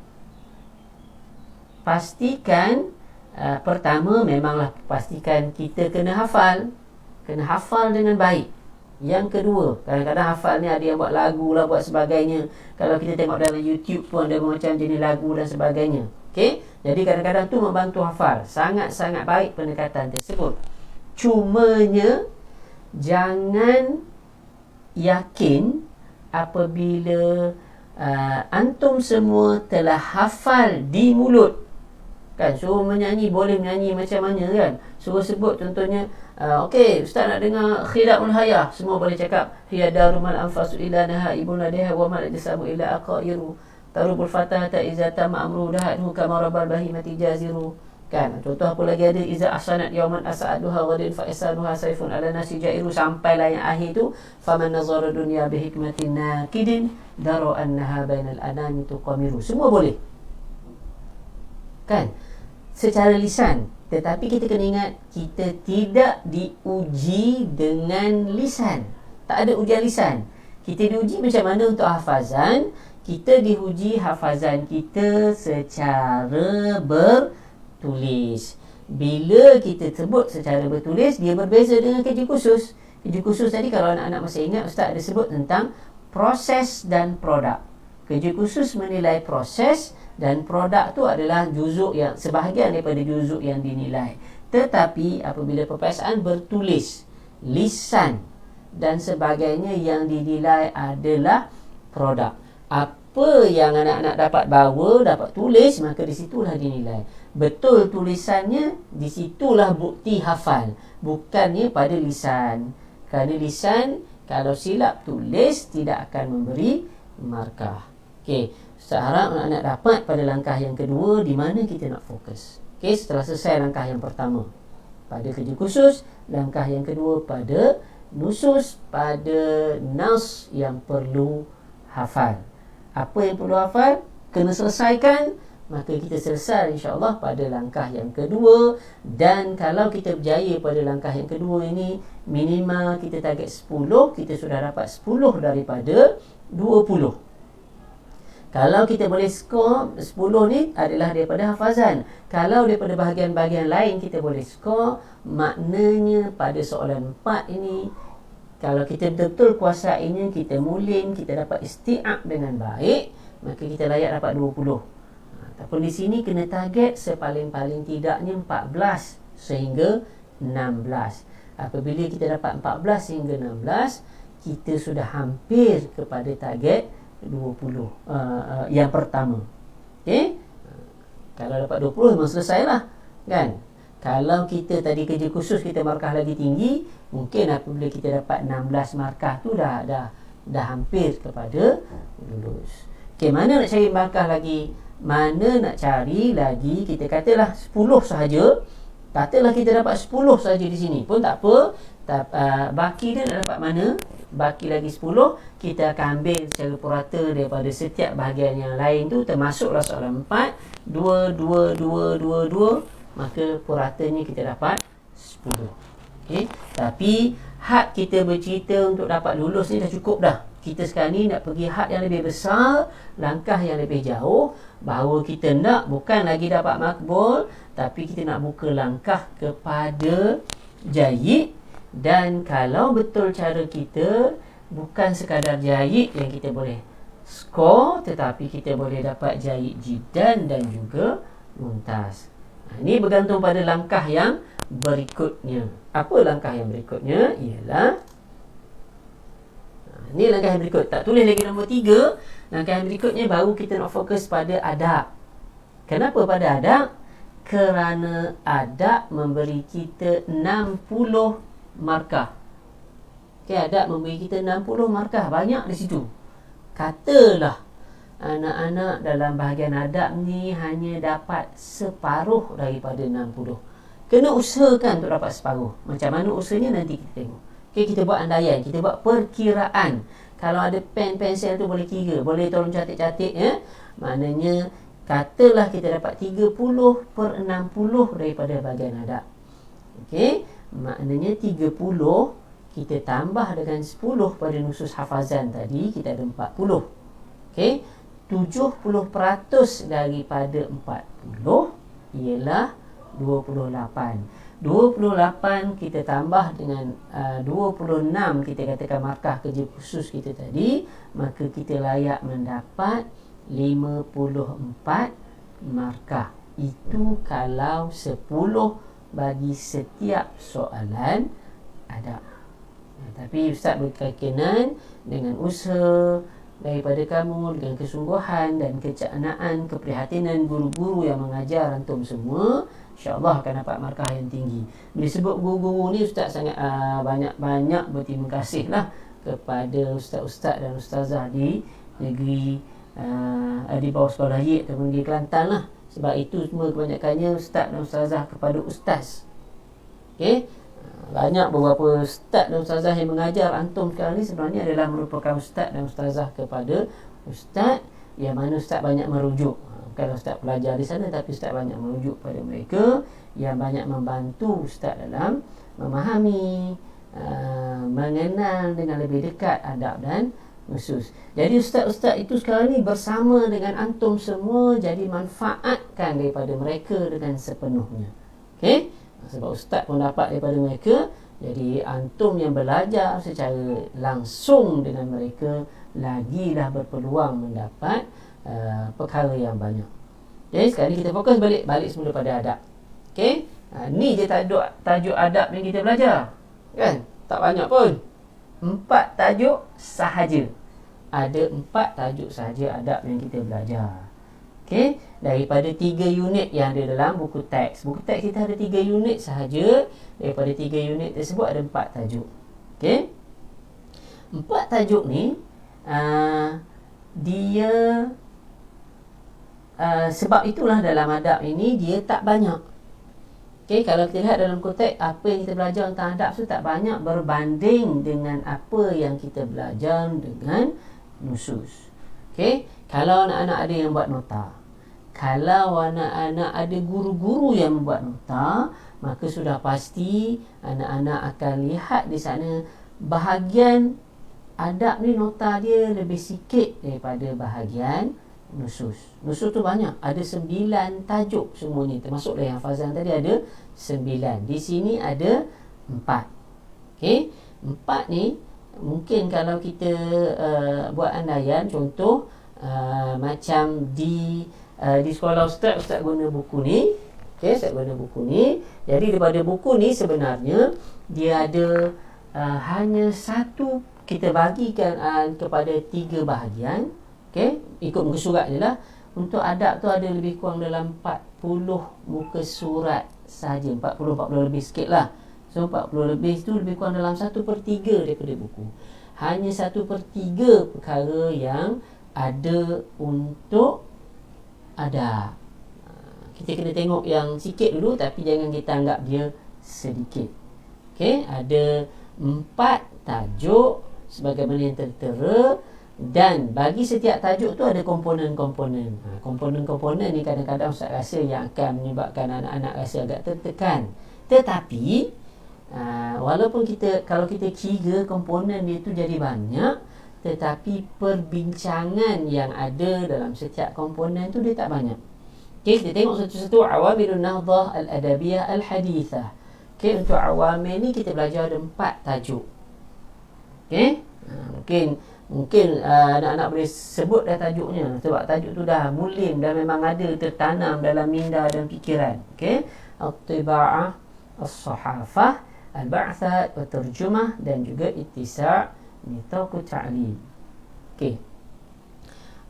pastikan Pertama, memanglah pastikan kita kena hafal dengan baik. Yang kedua, kadang-kadang hafal ni ada yang buat lagu lah, buat sebagainya. Kalau kita tengok dalam YouTube pun ada macam jenis lagu dan sebagainya. Okey, jadi kadang-kadang tu membantu hafal. Sangat-sangat baik pendekatan tersebut. Cumanya jangan yakin apabila antum semua telah hafal di mulut. Kan, suruh menyanyi, boleh menyanyi macam mana kan. Suruh sebut contohnya, okey, ustaz nak dengar khilaful hayah, semua boleh cakap hiya darumal anfasu ila naha ibuna deha wa mal jasamu ila aqairu tarubul fatahata iza tama amru dahadhu kama rabal bahimati jaziru. Kan, contoh apa lagi ada, iza ahsanat yawman as'aduha ghadin fa isanuha saifun ala nasi jairu, sampailah yang akhir tu, faman nazara dunya bi hikmatin nakidin daru annaha bainal anami tuqamiru. Semua boleh kan, secara lisan. Tetapi kita kena ingat, kita tidak diuji dengan lisan. Tak ada ujian lisan. Kita diuji macam mana untuk hafazan. Kita diuji hafazan kita secara bertulis. Bila kita sebut secara bertulis, dia berbeza dengan kerja khusus. Kerja khusus tadi, kalau anak-anak masih ingat, ustaz ada sebut tentang proses dan produk. Kerja khusus menilai proses, dan produk tu adalah juzuk yang sebahagian daripada juzuk yang dinilai. Tetapi apabila perpiasaan bertulis, lisan dan sebagainya, yang dinilai adalah produk. Apa yang anak-anak dapat bawa, dapat tulis, maka di situlah dinilai. Betul tulisannya, di situlah bukti hafal, bukannya pada lisan. Kerana lisan, kalau silap tulis, tidak akan memberi markah. Okey, saya harap anak-anak dapat pada langkah yang kedua di mana kita nak fokus. Okey, setelah selesai langkah yang pertama pada kerja khusus, langkah yang kedua pada nusus, pada nas yang perlu hafal. Apa yang perlu hafal, kena selesaikan, maka kita selesai insya-Allah pada langkah yang kedua. Dan kalau kita berjaya pada langkah yang kedua ini, minimal kita target 10, kita sudah dapat 10 daripada 20. Kalau kita boleh skor 10 ni adalah daripada hafazan. Kalau daripada bahagian-bahagian lain kita boleh skor, maknanya pada soalan 4 ini, kalau kita betul-betul kuasainya, kita mulim, kita dapat isti'ab dengan baik, maka kita layak dapat 20. Tapi di sini kena target sepaling-paling tidaknya 14 sehingga 16. Apabila kita dapat 14 hingga 16, kita sudah hampir kepada target 20 yang pertama. Okey, kalau dapat 20 memang selesailah kan. Kalau kita tadi kerja khusus kita markah lagi tinggi, mungkin apabila kita dapat 16 markah tu dah hampir kepada lulus. Okey, mana nak cari markah lagi, mana nak cari lagi, kita katalah 10 sahaja. Katalah kita dapat 10 saja di sini pun tak apa. Baki dia nak dapat mana? Baki lagi 10, kita akan ambil secara purata daripada setiap bahagian yang lain tu, termasuklah soalan 4, 2, 2, 2, 2, 2, maka puratanya kita dapat 10. Okay? Tapi had kita bercerita untuk dapat lulus ni dah cukup dah. Kita sekarang ni nak pergi had yang lebih besar, langkah yang lebih jauh, bahawa kita nak bukan lagi dapat makbul, tapi kita nak buka langkah kepada jayyid. Dan kalau betul cara kita, bukan sekadar jayyid yang kita boleh skor, tetapi kita boleh dapat jayyid jiddan dan juga mumtaz. Ini bergantung pada langkah yang berikutnya. Apa langkah yang berikutnya? Ialah ini langkah yang berikut. Tak tulis lagi nombor 3. Langkah yang berikutnya baru kita nak fokus pada adab. Kenapa pada adab? Kerana adab memberi kita 60 markah. Okay, adab memberi kita 60 markah. Banyak di situ. Katalah anak-anak dalam bahagian adab ni hanya dapat separuh daripada 60. Kena usahakan untuk dapat separuh. Macam mana usahanya nanti kita tengok. Okay, kita buat andaian, kita buat perkiraan. Kalau ada pen, pensel tu boleh kira. Boleh tolong catik-catik ya. Maknanya katalah kita dapat 30/60 daripada bahagian adab. Okey, maknanya 30 kita tambah dengan 10 pada nusus hafazan tadi, kita ada 40. Okey, 70% daripada 40 ialah 28 kita tambah dengan 26 kita katakan markah kerja khusus kita tadi, maka kita layak mendapat 54 markah. Itu kalau 10 bagi setiap soalan adab. Tapi Ustaz berkeyakinan dengan usaha daripada kamu, dengan kesungguhan dan kecanaan, keprihatinan guru-guru yang mengajar antum semua, insya-Allah akan dapat markah yang tinggi. Bila sebut guru-guru ni, Ustaz sangat banyak berterima kasih lah kepada ustaz-ustaz dan ustazah di negeri di bawah sekolah Yik ataupun di Kelantan lah. Sebab itu semua kebanyakannya ustaz dan ustazah kepada ustaz. Okey, banyak beberapa ustaz dan ustazah yang mengajar antum sekarang ni sebenarnya adalah merupakan ustaz dan ustazah kepada ustaz, yang mana ustaz banyak merujuk. Bukan ustaz pelajar di sana, tapi ustaz banyak merujuk pada mereka, yang banyak membantu ustaz dalam memahami, mengenal dengan lebih dekat adab dan nusus. Jadi ustaz-ustaz itu sekarang ni bersama dengan antum semua, jadi manfaatkan daripada mereka dengan sepenuhnya. Okey, sebab ustaz pun dapat daripada mereka, jadi antum yang belajar secara langsung dengan mereka lagilah berpeluang mendapat perkara yang banyak. Jadi sekarang kita fokus balik semula pada adab. Okey, ni je tajuk adab yang kita belajar, kan? Tak banyak pun, 4 tajuk sahaja. Ada 4 tajuk sahaja adab yang kita belajar. Okey, daripada 3 unit yang ada dalam buku teks. Buku teks kita ada 3 unit sahaja. Daripada 3 unit tersebut ada 4 tajuk. Okey, 4 tajuk ni dia sebab itulah dalam adab ini dia tak banyak. Okey, kalau kita lihat dalam buku teks, apa yang kita belajar tentang adab tu tak banyak berbanding dengan apa yang kita belajar dengan nusus. Okey, kalau anak-anak ada yang buat nota, kalau anak-anak ada guru-guru yang membuat nota, maka sudah pasti anak-anak akan lihat di sana bahagian adab ni nota dia lebih sikit daripada bahagian nusus. Nusus tu banyak, ada 9 tajuk semuanya, termasuklah yang hafazan tadi ada 9. Di sini ada 4. Okey, 4 ni mungkin kalau kita buat andaian, contoh macam di sekolah ustaz guna buku ni. Okey, ustaz guna buku ni. Jadi daripada buku ni sebenarnya dia ada hanya satu, kita bagikan kepada 3 bahagian. Okey, ikut muka surat je lah. Untuk adab tu ada lebih kurang dalam 40 muka surat saja, 40 lebih sikit lah. So 40 lebih tu lebih kurang dalam 1/3 daripada buku. Hanya 1/3 perkara yang ada untuk adab. Kita kena tengok yang sikit dulu, tapi jangan kita anggap dia sedikit. Okey, ada 4 tajuk sebagaimana yang tertera, dan bagi setiap tajuk tu ada komponen-komponen. Komponen-komponen ni kadang-kadang Ustaz rasa yang akan menyebabkan anak-anak rasa agak tertekan. Tetapi walaupun kalau kita kira komponen dia tu jadi banyak, tetapi perbincangan yang ada dalam setiap komponen tu dia tak banyak. Okey, kita tengok satu-satu. Awamilun Nahdah Al-Adabiyah Al-Hadithah. Okey, untuk awamil ni kita belajar ada 4 tajuk. Okey, mungkin anak-anak boleh sebut dah tajuknya, sebab tajuk tu dah mulim, dah memang ada tertanam dalam minda dan fikiran. Okey, At-Tiba'ah, As-Sahafah, Al-Ba'that, At-Terjumah, dan juga Ittisa' Nitaqut Ta'lim. Okey,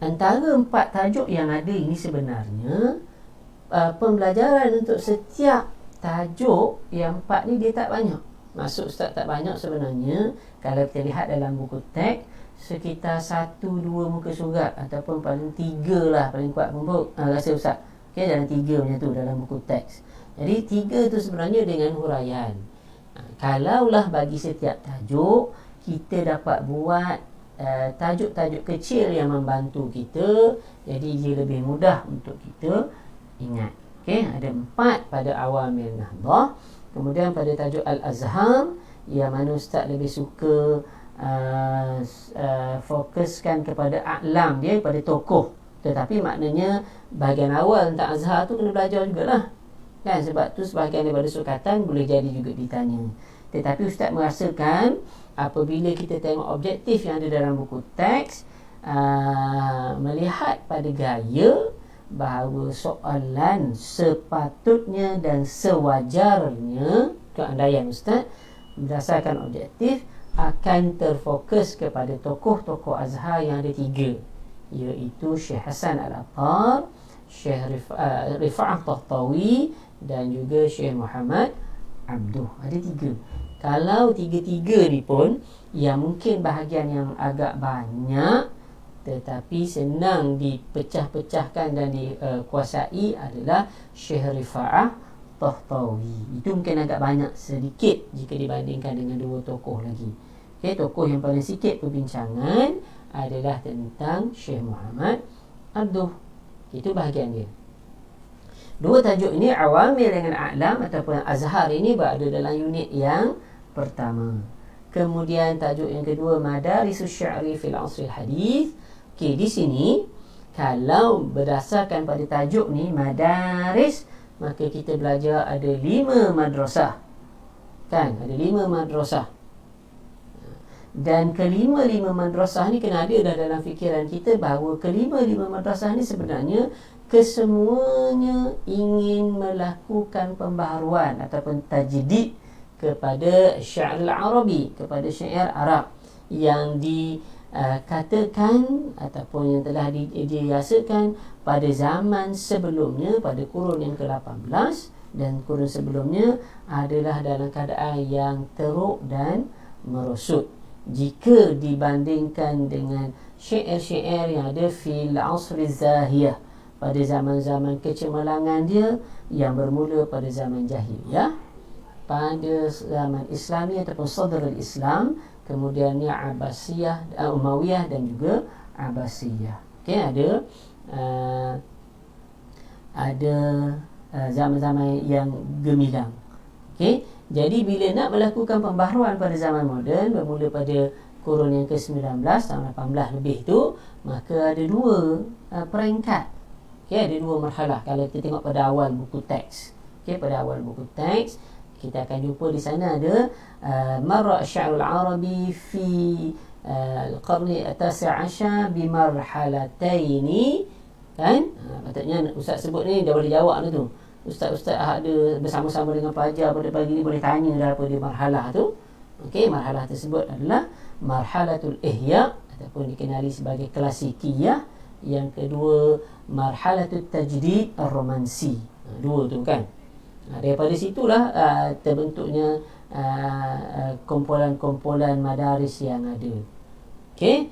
antara 4 tajuk yang ada ini sebenarnya pembelajaran untuk setiap tajuk yang 4 ni dia tak banyak. Maksud Ustaz tak banyak sebenarnya, kalau kita lihat dalam buku teks, sekitar 1-2 muka surat, ataupun paling 3 lah paling kuat pun rasa Ustaz. Okey, dalam 3 macam tu dalam buku teks. Jadi 3 tu sebenarnya dengan huraian. Kalaulah bagi setiap tajuk kita dapat buat tajuk-tajuk kecil yang membantu kita, jadi dia lebih mudah untuk kita ingat. Okey, ada 4 pada Awamil Nahdah. Kemudian pada tajuk Al-Azhar, yang mana Ustaz lebih suka fokuskan kepada a'lam dia, pada tokoh. Tetapi maknanya bahagian awal tentang Azhar tu kena belajar jugalah. kan? Sebab tu sebahagian daripada sukatan boleh jadi juga ditanya. Tetapi Ustaz merasakan apabila kita tengok objektif yang ada dalam buku teks, melihat pada gaya bahawa soalan sepatutnya dan sewajarnya, keandaian Ustaz berdasarkan objektif akan terfokus kepada tokoh-tokoh Azhar yang ada 3, iaitu Syekh Hasan Al-Attar, Syekh Rifa'ah Tahtawi dan juga Syekh Muhammad Abduh. Ada 3. Kalau 3-3 ni pun yang mungkin bahagian yang agak banyak tetapi senang dipecah-pecahkan dan dikuasai adalah Syekh Rifa'ah Tahtawi. Itu mungkin agak banyak sedikit jika dibandingkan dengan 2 tokoh lagi. Okay, tokoh yang paling sikit perbincangan adalah tentang Syekh Muhammad Abduh. Itu bahagian dia. 2 tajuk ini, Awamil dengan A'lam ataupun Azhar, ini berada dalam unit yang pertama. Kemudian tajuk yang kedua, Madarisus Sya'ri fil Asril Hadith. Okey, di sini kalau berdasarkan pada tajuk ni madaris, maka kita belajar ada 5 madrasah. Kan? Ada 5 madrasah. Dan kelima-lima madrasah ni kena ada dah dalam fikiran kita bahawa kelima-lima madrasah ni sebenarnya kesemuanya ingin melakukan pembaharuan ataupun tajdid kepada syair Arabi, kepada syair Arab yang dikatakan ataupun yang telah dirasakan pada zaman sebelumnya, pada kurun yang ke-18 dan kurun sebelumnya adalah dalam keadaan yang teruk dan merosot jika dibandingkan dengan syair-syair yang ada fil asri zahiyah, pada zaman-zaman kecemerlangan dia yang bermula pada zaman jahiliyah, pada zaman Islami ataupun Sadrul Islam, kemudiannya Abbasiyah, Umayyah dan juga Abbasiyah. Okey, ada zaman-zaman yang gemilang. Okey, jadi bila nak melakukan pembaharuan pada zaman moden bermula pada kurun yang ke-19 tahun 18 lebih tu, maka ada 2 peringkat. Okey, ada 2 marhalah kalau kita tengok pada awal buku teks. Okey, pada awal buku teks kita akan jumpa di sana ada Marra' Sya'rul Arabi fi al-qarni at-19 bi marhalataini, kan? Patutnya Ustaz sebut ni dah boleh jawab tu. Ustaz-ustaz ada bersama-sama dengan pelajar pada pagi ni boleh tanya dah apa dia marhalah tu. Okey, marhalah tersebut adalah marhalatul ihya ataupun dikenali sebagai klasikiyah. Yang kedua, marhalatul tajdid ar-romansi. 2 tu kan. Daripada situlah terbentuknya kumpulan-kumpulan madaris yang ada. Okey.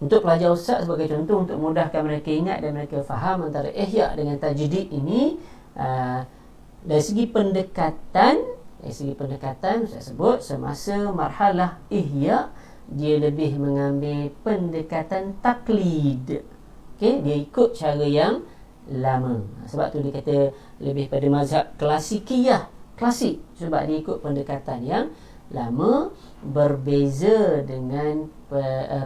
Untuk pelajar Ustaz sebagai contoh untuk mudahkan mereka ingat dan mereka faham antara ihya dengan tajdid ini, dari segi pendekatan Ustaz sebut semasa marhalah ihya dia lebih mengambil pendekatan taklid. Okey, dia ikut cara yang lama. Sebab tu dia kata lebih pada mazhab klasikiyah, klasik, sebab dia ikut pendekatan yang lama, berbeza dengan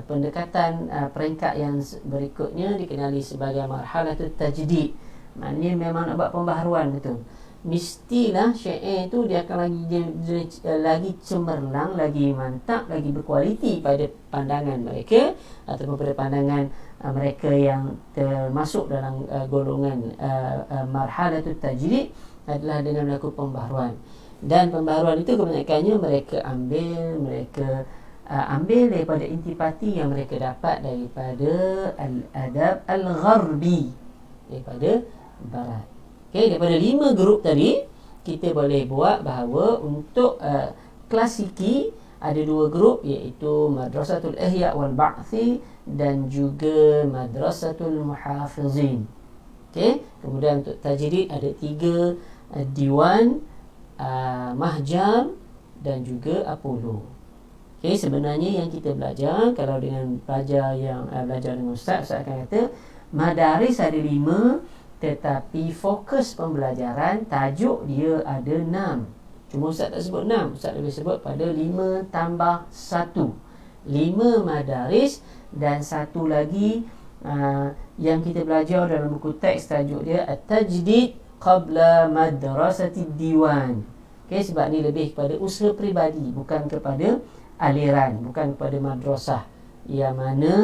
pendekatan peringkat yang berikutnya dikenali sebagai marhalatul tajdid. Maknanya memang nak buat pembaharuan betul. Mestilah syair tu dia akan lagi cemerlang, lagi mantap, lagi berkualiti pada pandangan mereka ataupun pada pandangan mereka yang termasuk dalam golongan marhalatul tajdid adalah dengan melakukan pembaharuan. Dan pembaharuan itu kebanyakannya mereka ambil daripada intipati yang mereka dapat daripada al-adab al-gharbi, daripada barat. Okey, daripada 5 grup tadi kita boleh buat bahawa untuk klasiki ada 2 grup, iaitu Madrasatul Ihya wal Ba'thi dan juga Madrasatul Muhafizin. Okey, kemudian untuk tajdid ada 3 Diwan, Mahjar dan juga Apollo. Okey, sebenarnya yang kita belajar, kalau dengan pelajar yang belajar dengan Ustaz akan kata madaris ada 5, tetapi fokus pembelajaran tajuk dia ada 6. Cuma Ustaz tak sebut 6, Ustaz lebih sebut pada 5 tambah 1. 5 madaris dan 1 lagi yang kita belajar dalam buku teks tajuk dia At-Tajdid qabla madrasati diwan. Okey, sebab ni lebih kepada usaha peribadi, bukan kepada aliran, bukan kepada madrasah. Yang mana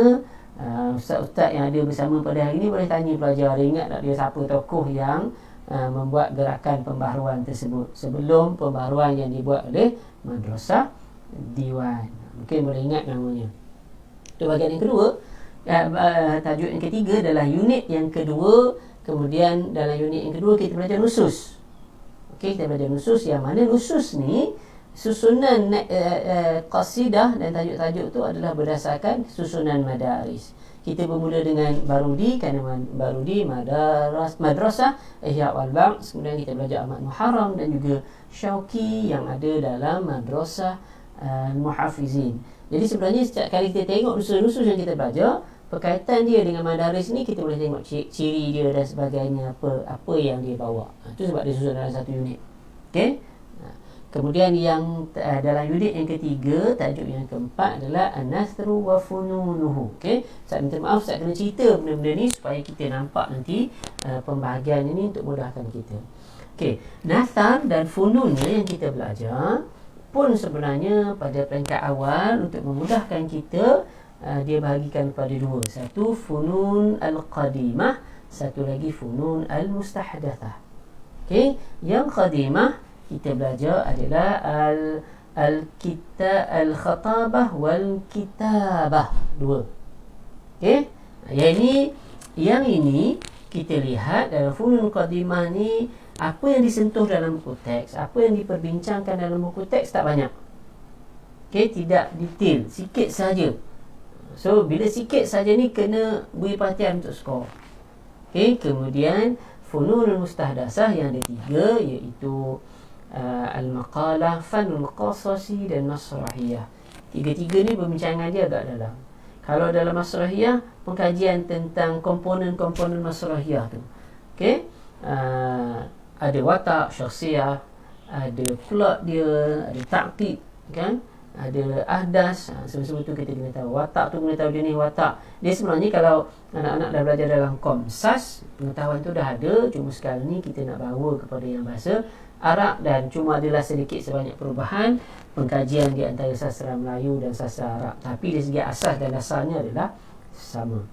ustaz-ustaz yang ada bersama pada hari ini boleh tanya pelajar, ingat tak dia siapa tokoh yang membuat gerakan pembaharuan tersebut sebelum pembaharuan yang dibuat oleh madrasah diwan. Mungkin boleh ingat namanya. Itu bahagian yang kedua. Tajuk yang ketiga adalah unit yang kedua. Kemudian dalam unit yang kedua kita belajar nusus. Okey, kita belajar nusus, yang mana nusus ni susunan qasidah dan tajuk-tajuk tu adalah berdasarkan susunan madaris. Kita bermula dengan Barudi, kerana Barudi madrasah Ihya wal Ba'th. Kemudian kita belajar Ahmad Muharram dan juga Syauqi yang ada dalam madrasah Muhafizin. Jadi sebenarnya setiap kali kita tengok nusus-nusus yang kita belajar, berkaitan dia dengan madaris ni, kita boleh tengok ciri dia dan sebagainya, apa yang dia bawa. Itu sebab dia susun dalam satu unit. Okey. Kemudian yang dalam unit yang ketiga, tajuk yang keempat adalah An-Nathru wa Fununuhu. Okey. Saya minta maaf, saya kena cerita benda-benda ni supaya kita nampak nanti pembahagian ini untuk mudahkan kita. Okey, Nathar dan fununnya yang kita belajar pun sebenarnya pada peringkat awal untuk memudahkan kita, dia bahagikan kepada dua. Satu funun al-qadimah, satu lagi funun al-mustahdathah. Okey, yang qadimah kita belajar adalah al-khatabah wal kitabah, dua. Okey, yang ini kita lihat dalam funun qadimah ni, apa yang disentuh dalam buku teks, apa yang diperbincangkan dalam buku teks tak banyak. Okey, tidak detail, sikit saja. So bila sikit saja ni kena beri perhatian untuk skor. Okey, kemudian funun al-mustahdasah yang ada tiga, iaitu al-maqalah, fanul qasasi dan masrahiyah. Tiga-tiga ni perbincangan dia agak dalam. Kalau dalam masrahiyah, pengkajian tentang komponen-komponen masrahiyah tu. Okey, ada watak, syakhsiyah, ada plot dia, ada taktib, kan? Ada ahdas. Semua tu kita kena tahu. Watak tu kena tahu jenis watak. Dia sebenarnya kalau anak-anak dah belajar dalam Komsas, pengetahuan tu dah ada. Cuma sekarang ni kita nak bawa kepada yang bahasa Arab, dan cuma adalah sedikit sebanyak perubahan pengkajian di antara sastra Melayu dan sastra Arab. Tapi dari segi asas dan dasarnya adalah sama.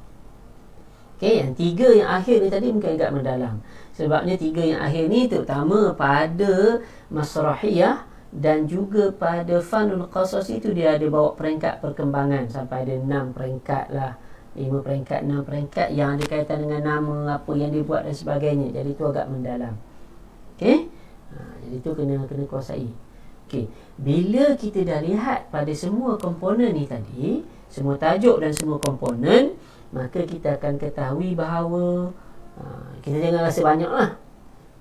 Okey, yang tiga yang akhir ni tadi mungkin agak mendalam. Sebabnya tiga yang akhir ni terutama pada masrahiyah dan juga pada fanul qasas itu dia ada bawa peringkat perkembangan sampai ada 6 peringkat lah, 5 peringkat, 6 peringkat yang ada kaitan dengan nama, apa yang dia buat dan sebagainya. Jadi itu agak mendalam. Okey, jadi itu kena kuasai. Okey, bila kita dah lihat pada semua komponen ni tadi, semua tajuk dan semua komponen, maka kita akan ketahui bahawa kita jangan rasa banyak lah.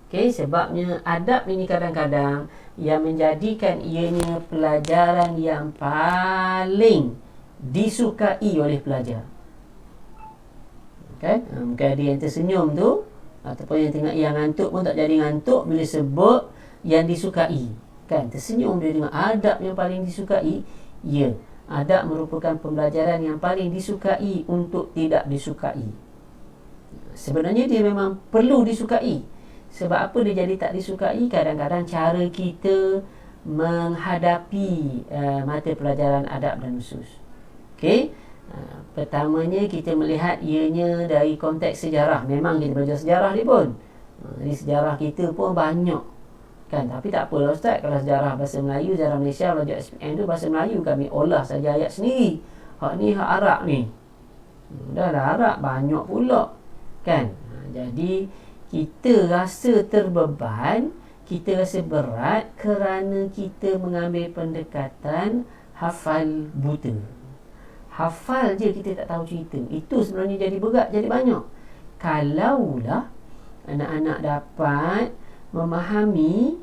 Okey, sebabnya adab ini kadang-kadang yang menjadikan ianya pelajaran yang paling disukai oleh pelajar. Kan? Mungkin ada yang tersenyum tu, ataupun yang tengok yang ngantuk pun tak jadi ngantuk bila sebut yang disukai. Kan? Tersenyum dia dengan adab yang paling disukai. Ya, adab merupakan pembelajaran yang paling disukai untuk tidak disukai. Sebenarnya dia memang perlu disukai. Sebab apa dia jadi tak disukai? Kadang-kadang cara kita menghadapi mata pelajaran adab dan nusus. Okey, pertamanya kita melihat ianya dari konteks sejarah. Memang kita belajar sejarah ni pun, jadi sejarah kita pun banyak, kan? Tapi tak apalah Ustaz, kalau sejarah bahasa Melayu, sejarah Malaysia, belajar SPM tu bahasa Melayu, kami olah saja ayat sendiri. Hak ni hak Arab ni, dah lah Arab banyak pula, kan? Jadi kita rasa terbeban, kita rasa berat kerana kita mengambil pendekatan hafal buta. Hafal je kita tak tahu cerita. Itu sebenarnya jadi berat, jadi banyak. Kalaulah anak-anak dapat memahami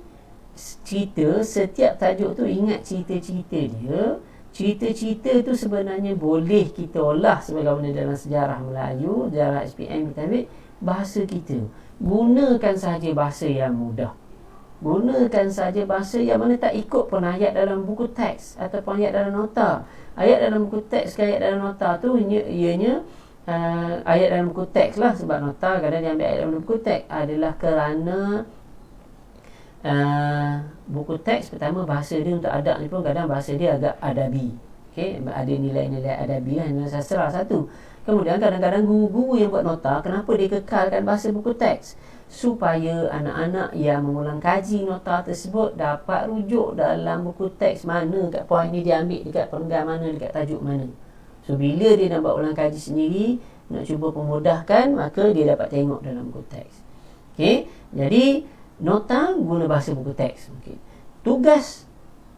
cerita, setiap tajuk tu ingat cerita-cerita dia. Cerita-cerita tu sebenarnya boleh kita olah sebagaimana dalam sejarah Melayu, sejarah SPM kita ambil bahasa kita. Gunakan sahaja bahasa yang mudah. Gunakan sahaja bahasa yang mana tak ikut pun ayat dalam buku teks ataupun ayat dalam nota. Ayat dalam buku teks ke ayat dalam nota tu ianya ayat dalam buku teks lah, sebab nota kadang dia ambil ayat dalam buku teks adalah kerana buku teks pertama bahasa dia untuk adab ni pun kadang bahasa dia agak adabi. Okay? Ada nilai-nilai adabi lah, nilai sastra satu. Kemudian kadang-kadang guru-guru yang buat nota, kenapa dia kekalkan bahasa buku teks? Supaya anak-anak yang mengulang kaji nota tersebut dapat rujuk dalam buku teks mana, kat poin ni dia ambil dekat perenggan mana, dekat tajuk mana. So bila dia nak buat ulang kaji sendiri, nak cuba pemudahkan, maka dia dapat tengok dalam buku teks. Okay? Jadi nota guna bahasa buku teks. Okay. Tugas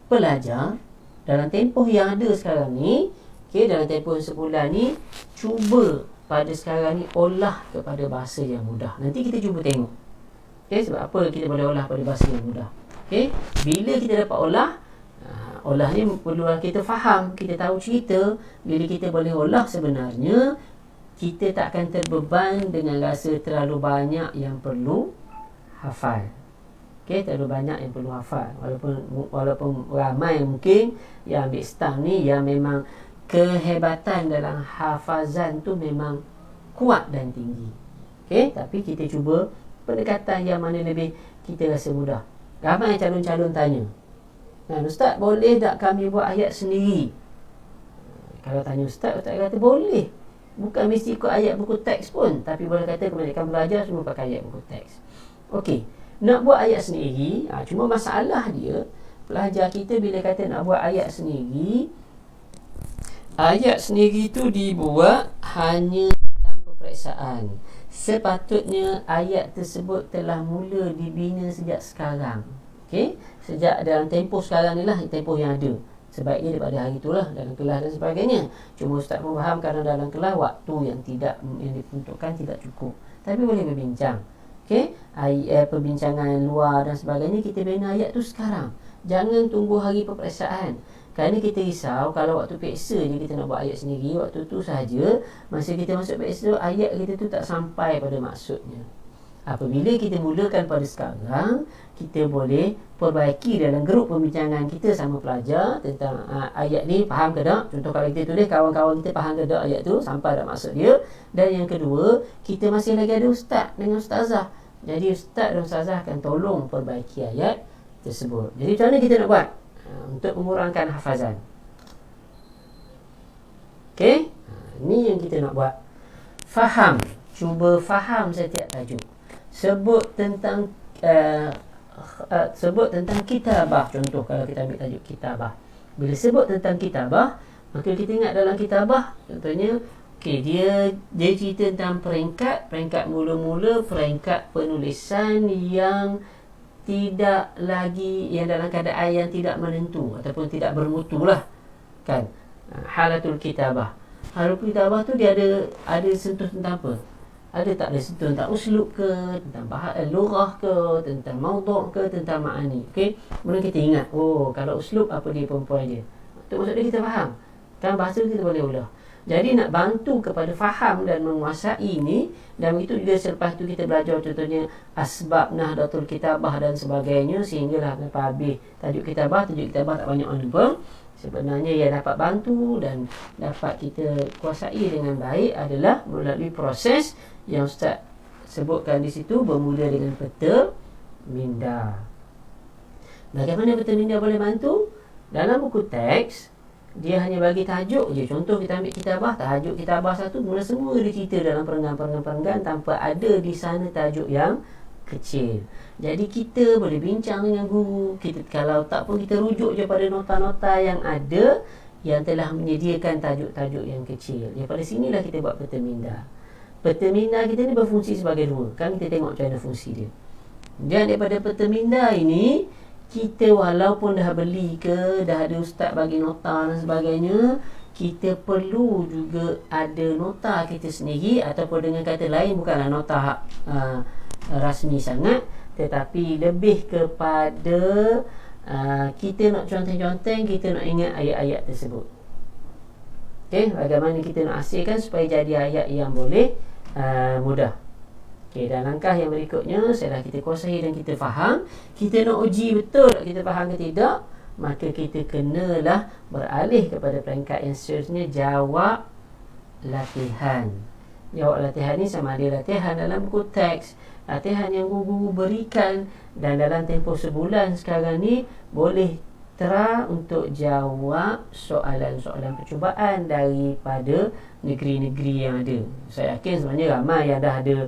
pelajar dalam tempoh yang ada sekarang ni, okay, dalam tempoh sebulan ni, cuba pada sekarang ni olah kepada bahasa yang mudah. Nanti kita cuba tengok. Okay, sebab apa kita boleh olah pada bahasa yang mudah. Okay, bila kita dapat olah ni perlu kita faham, kita tahu cerita. Bila kita boleh olah, sebenarnya kita tak akan terbeban dengan rasa terlalu banyak yang perlu hafal. Okay, terlalu banyak yang perlu hafal. Walaupun ramai mungkin yang ambil staff ni yang memang kehebatan dalam hafazan tu memang kuat dan tinggi. Okay, tapi kita cuba pendekatan yang mana lebih kita rasa mudah. Ramai calon-calon tanya, Ustaz, boleh tak kami buat ayat sendiri? Kalau tanya Ustaz, Ustaz kata boleh. Bukan mesti ikut ayat buku teks pun, tapi boleh kata kebanyakan belajar semua pakai ayat buku teks. Okey, nak buat ayat sendiri, cuma masalah dia, pelajar kita bila kata nak buat ayat sendiri tu dibuat hanya tanpa peperiksaan. Sepatutnya ayat tersebut telah mula dibina sejak sekarang. Okey, sejak dalam tempoh sekarang ni lah, tempoh yang ada. Sebaiknya daripada hari itulah dalam kelas dan sebagainya. Cuma Ustaz pun faham kadang dalam kelas waktu yang diperuntukkan tidak cukup. Tapi boleh berbincang. Okey, perbincangan luar dan sebagainya, kita bina ayat tu sekarang. Jangan tunggu hari peperiksaan. Kerana kita risau kalau waktu peksa je kita nak buat ayat sendiri, waktu tu sahaja masa kita masuk peksa, ayat kita tu tak sampai pada maksudnya. Apabila kita mulakan pada sekarang, kita boleh perbaiki dalam grup perbincangan kita sama pelajar tentang ayat ni faham ke tak. Contoh kalau kita tulis, kawan-kawan kita faham ke tak ayat tu, sampai tak maksud dia. Dan yang kedua, kita masih lagi ada ustaz dengan ustazah. Jadi ustaz dan ustazah akan tolong perbaiki ayat tersebut. Jadi macam mana kita nak buat untuk mengurangkan hafazan? Okey, ni yang kita nak buat. Faham, cuba faham setiap tajuk. Sebut tentang kitabah. Contoh kalau kita ambil tajuk kitabah, bila sebut tentang kitabah, maka kita ingat dalam kitabah, contohnya dia cerita tentang peringkat mula-mula, peringkat penulisan yang tidak lagi, yang dalam keadaan yang tidak menentu ataupun tidak bermutu lah, kan. Halatul kitabah. Halatul kitabah tu dia ada sentuh tentang apa? Ada tak ada sentuh tentang uslub ke, tentang lughah ke, tentang maudhu' ke, tentang ma'ani. Okey, kemudian kita ingat, kalau uslub apa dia perempuan dia. Itu maksud dia kita faham. Kan bahasa kita boleh ulah. Jadi nak bantu kepada faham dan menguasai ni, dan itu juga selepas tu kita belajar contohnya asbab Nahdlatul Kitabah dan sebagainya, sehinggalah lepas habis tajuk kitabah tak banyak orang lupa. Sebenarnya yang dapat bantu dan dapat kita kuasai dengan baik adalah melalui proses yang Ustaz sebutkan di situ, bermula dengan peta minda. Bagaimana peta minda boleh bantu? Dalam buku teks dia hanya bagi tajuk je. Contoh kita ambil kitabah, tajuk kitabah satu, mula semua dia cerita dalam perenggan tanpa ada di sana tajuk yang kecil. Jadi kita boleh bincang dengan guru. Kita kalau tak pun kita rujuk je pada nota-nota yang ada yang telah menyediakan tajuk-tajuk yang kecil. Daripada sinilah kita buat peta minda. Peta minda kita ni berfungsi sebagai dua. Kan kita tengok macam mana fungsi dia. Dan daripada peta minda ini, kita walaupun dah beli ke, dah ada ustaz bagi nota dan sebagainya, kita perlu juga ada nota kita sendiri, ataupun dengan kata lain bukanlah nota rasmi sangat, tetapi lebih kepada kita nak conteng-conteng, kita nak ingat ayat-ayat tersebut. Okey, bagaimana kita nak hasilkan supaya jadi ayat yang boleh mudah. Okey, dan langkah yang berikutnya, setelah kita kuasai dan kita faham, kita nak uji betul tak kita faham ke tidak, maka kita kenalah beralih kepada peringkat yang seterusnya, jawab latihan. Jawab latihan ni sama ada latihan dalam buku teks, latihan yang guru berikan, dan dalam tempoh sebulan sekarang ni boleh try untuk jawab soalan-soalan percubaan daripada negeri-negeri yang ada. Saya yakin sebenarnya ramai yang dah ada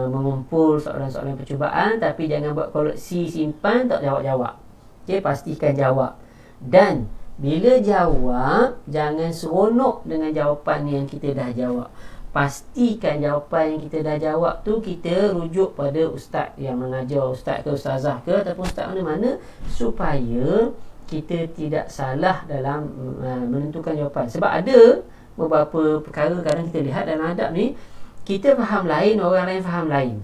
mengumpul soalan-soalan percubaan, tapi jangan buat koleksi simpan tak jawab-jawab. Okay, pastikan jawab. Dan bila jawab, jangan seronok dengan jawapan yang kita dah jawab. Pastikan jawapan yang kita dah jawab tu kita rujuk pada ustaz yang mengajar, ustaz ke ustazah ke ataupun ustaz mana-mana, supaya kita tidak salah dalam menentukan jawapan. Sebab ada beberapa perkara kadang kita lihat dalam adab ni, kita faham lain, orang lain faham lain.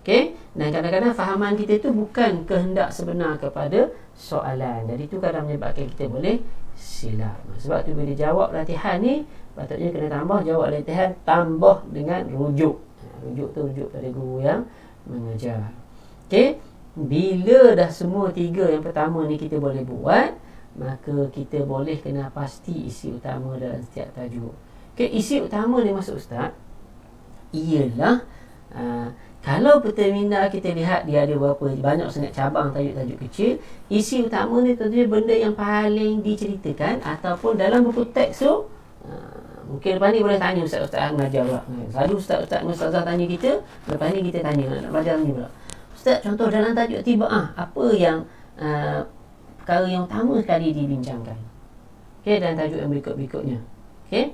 Okey, dan kadang-kadang fahaman kita tu bukan kehendak sebenar kepada soalan. Jadi tu kadang menyebabkan kita boleh silap. Sebab tu bila jawab latihan ni, patutnya kena tambah jawab latihan tambah dengan rujuk. Rujuk tu rujuk pada guru yang mengajar. Okey, bila dah semua tiga yang pertama ni kita boleh buat, maka kita boleh kena pasti isi utama dalam setiap tajuk. Okey, isi utama ni maksud ustaz ialah kalau Pertamina kita lihat dia ada berapa banyak sangat cabang tajuk-tajuk kecil. Isi utama ni tentunya benda yang paling diceritakan ataupun dalam buku teks tu. Mungkin lepas ni boleh tanya ustaz-ustaz mengajar pula. Selalu ustaz-ustaz tanya kita, lepas ni kita tanya nak belajar ni pula. Ustaz, contoh dalam tajuk tibaah, apa yang perkara yang utama sekali dibincangkan? Okey, dalam tajuk yang berikut-berikutnya. Okey.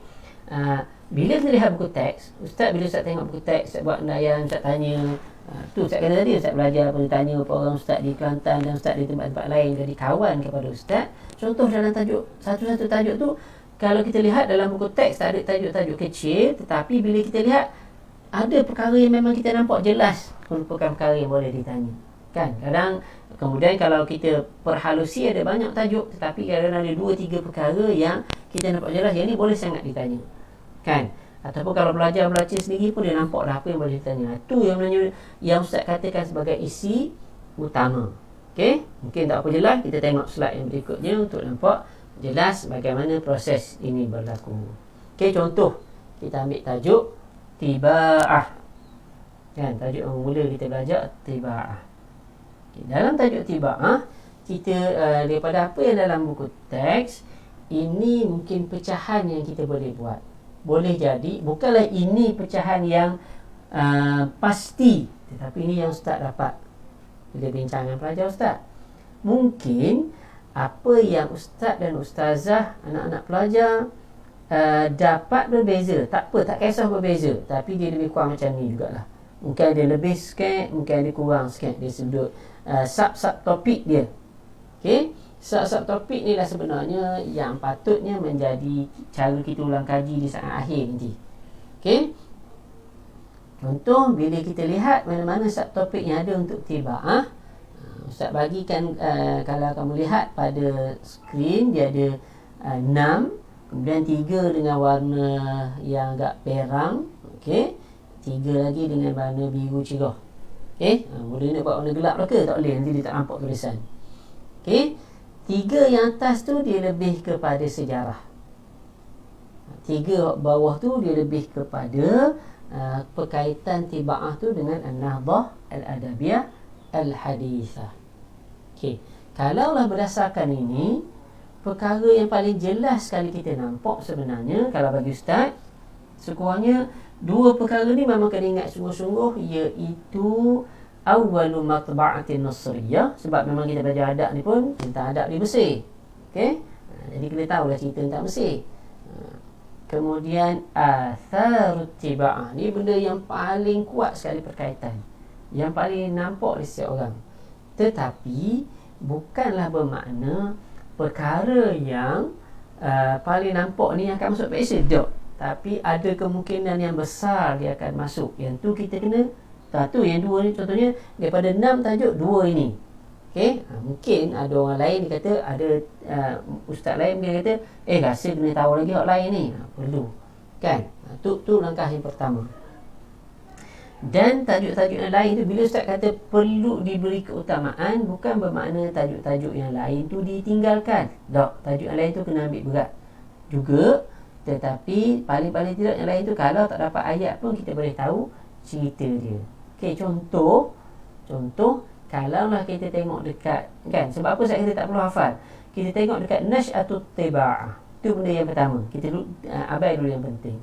Bila kita lihat buku teks, ustaz bila ustaz tengok buku teks, ustaz buat undayan, ustaz tanya, tu ustaz kata tadi, ustaz belajar apa, tanya apa orang ustaz di Kelantan dan ustaz di tempat-tempat lain, jadi kawan kepada ustaz. Contoh dalam tajuk, satu-satu tajuk tu, kalau kita lihat dalam buku teks tak ada tajuk-tajuk kecil, tetapi bila kita lihat ada perkara yang memang kita nampak jelas merupakan perkara yang boleh ditanya. Kan? Kadang kemudian kalau kita perhalusi ada banyak tajuk, tetapi kadang ada 2-3 perkara yang kita nampak jelas, yang ni boleh sangat ditanya. Kan? Ataupun kalau belajar sendiri pun dia nampak dah apa yang boleh ditanya. Itu yang ustaz katakan sebagai isi utama. Okey? Mungkin tak apa jelas, kita tengok slide yang berikutnya untuk nampak jelas bagaimana proses ini berlaku. Okey, contoh kita ambil tajuk tibaah. Kan, tajuk yang mula kita belajar tibaah. Okay, dalam tajuk tibaah kita daripada apa yang dalam buku teks, ini mungkin pecahan yang kita boleh buat. Boleh jadi bukanlah ini pecahan yang pasti, tetapi ini yang ustaz dapat bila bincang dengan pelajar ustaz. Mungkin apa yang ustaz dan ustazah, anak-anak pelajar dapat berbeza. Tak apa, tak kisah berbeza, tapi dia lebih kurang macam ni jugalah. Mungkin ada lebih sikit, mungkin ada kurang sikit. Dia sebut sub-sub topik dia. Okey, sub-sub topik ni lah sebenarnya yang patutnya menjadi cara kita ulang kaji di saat akhir nanti. Okey, contoh bila kita lihat mana-mana sub-topik yang ada untuk tibaah, ustaz bagikan, kalau kamu lihat pada skrin dia ada 6, kemudian 3 dengan warna yang agak perang. Okey, 3 lagi dengan warna biru cerah. Okey, boleh nak buat warna gelap lah ke? Tak boleh, nanti dia tak nampak tulisan. Okey, 3 yang atas tu dia lebih kepada sejarah. 3 bawah tu dia lebih kepada perkaitan tibaah tu dengan An-Nahdah Al-Adabiyah Al-Hadithah. Okey, kalaulah berdasarkan ini, perkara yang paling jelas sekali kita nampak sebenarnya, kalau bagi ustaz, sekurangnya 2 perkara ni memang kena ingat sungguh-sungguh, iaitu awwalu matba'atin nasriyah, sebab memang kita belajar adab ni pun tentang adab di Mesir. Okey, jadi kita tahulah cerita tentang Mesir. Kemudian atharut tibaah, ni benda yang paling kuat sekali perkaitan, yang paling nampak di setiap orang. Tetapi bukanlah bermakna perkara yang paling nampak ni akan masuk PSA, tak. Tapi ada kemungkinan yang besar dia akan masuk. Yang tu kita kena tu yang 2 ni, contohnya daripada 6 tajuk 2 ini. Okey, mungkin ada orang lain dia kata, ada ustaz lain dia kata, rasa kena tahu lagi hak lain ni. Perlu. Kan? Tu langkah yang pertama. Dan tajuk-tajuk yang lain tu, bila ustaz kata perlu diberi keutamaan, bukan bermakna tajuk-tajuk yang lain tu ditinggalkan. Tak, tajuk yang lain tu kena ambil berat juga. Tetapi paling-paling tidak yang lain tu, kalau tak dapat ayat pun kita boleh tahu cerita dia. Okey, contoh kalaulah kita tengok dekat, kan, sebab apa kita tak perlu hafal, kita tengok dekat Nash'atut Tiba'ah. Itu benda yang pertama. Kita abai dulu yang penting.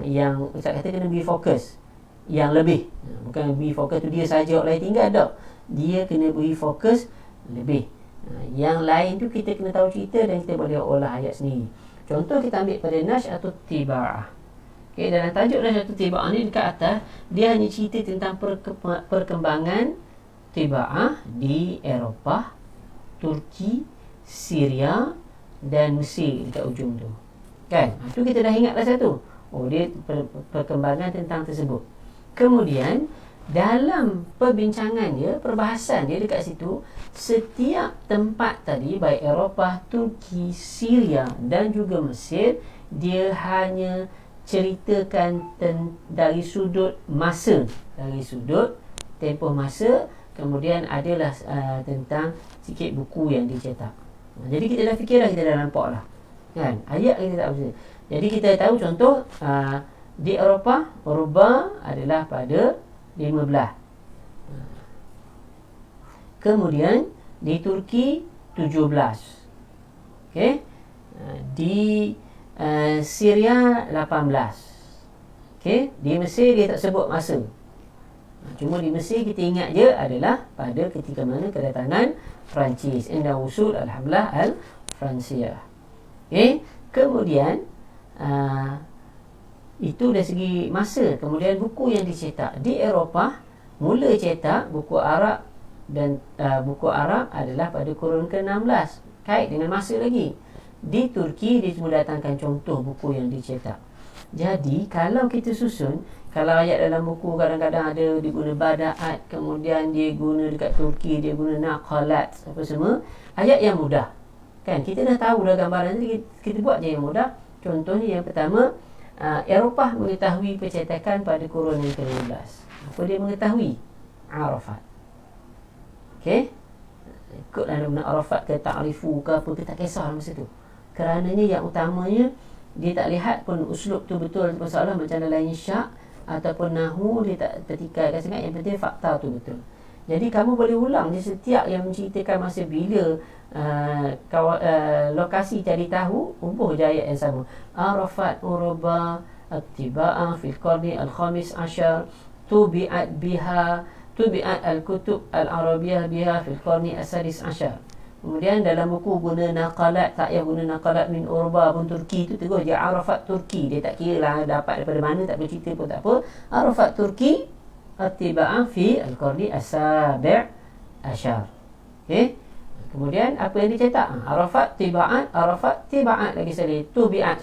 Yang Ustaz kata kena beri fokus yang lebih. Bukan beri fokus tu dia saja, orang lain tinggal, tak. Dia kena beri fokus lebih. Yang lain tu kita kena tahu cerita dan kita boleh olah ayat sendiri. Contoh kita ambil pada Nash'atut Tiba'ah. Okay, dalam tajuk Nash'atut Tiba'ah ni dekat atas, dia hanya cerita tentang perkembangan Tiba'ah di Eropah, Turki, Syria dan Mesir dekat ujung tu. Kan? Itu kita dah ingat dah satu. Oh, dia perkembangan tentang tersebut. Kemudian dalam perbincangan dia, perbahasan dia dekat situ, setiap tempat tadi, baik Eropah, Turki, Syria dan juga Mesir, dia hanya ceritakan dari sudut masa, dari sudut tempoh masa. Kemudian adalah tentang sikit buku yang dicetak. Jadi kita dah fikirlah, kita dah nampak lah, kan, ayat kita tak betul. Jadi kita tahu contoh di Eropah, Urba adalah pada 15. Kemudian di Turki 17. Okey. Di Syria 18. Okey, di Mesir dia tak sebut masa. Cuma di Mesir kita ingat je adalah pada ketika mana kedatangan Perancis, inda usul al-hamlah al-Fransiyah. Okey, kemudian itu dari segi masa. Kemudian buku yang dicetak di Eropah, mula cetak buku Arab, dan buku Arab adalah pada kurun ke-16, kait dengan masa lagi. Di Turki dia cuma datangkan contoh buku yang dicetak. Jadi kalau kita susun, kalau ayat dalam buku kadang-kadang ada dia guna bada'at, kemudian dia guna dekat Turki dia guna naqalat, apa semua, ayat yang mudah, kan, kita dah tahu dah gambaran ni, kita buat je yang mudah. Contohnya yang pertama, Eropah mengetahui percetakan pada kurun yang ke-15. Apa dia mengetahui? Arafat. Okey, ikutlah guna Arafat ke ta'rifu ke apa, kita tak kisah masa tu. Kerananya yang utamanya, dia tak lihat pun uslub tu betul ataupun salah, macam dalam insya' ataupun nahu, dia tak tertikaikan sangat. Yang penting fakta tu betul. Jadi kamu boleh ulang di setiap yang menceritakan masa bila lokasi cari tahu, umpuh je ayat yang sama. Arafat Urba At-Tiba'ah fil qarni al-khamis ashar, tubi'at al-kutub al-arabiyah biha fil qarni as-sadis ashar. Kemudian dalam buku guna naqalat, tak payah guna naqalat min Urba pun Turki tu terus dia Arafat Turki. Dia tak kira lah dapat daripada mana, tak boleh cerita pun tak apa. Arafat Turki At-Tiba'ah fi al-qarni as-sabi' ashar. Okey. Kemudian apa yang dicetak? Arafat Tiba'at lagi sekali. Tubi'at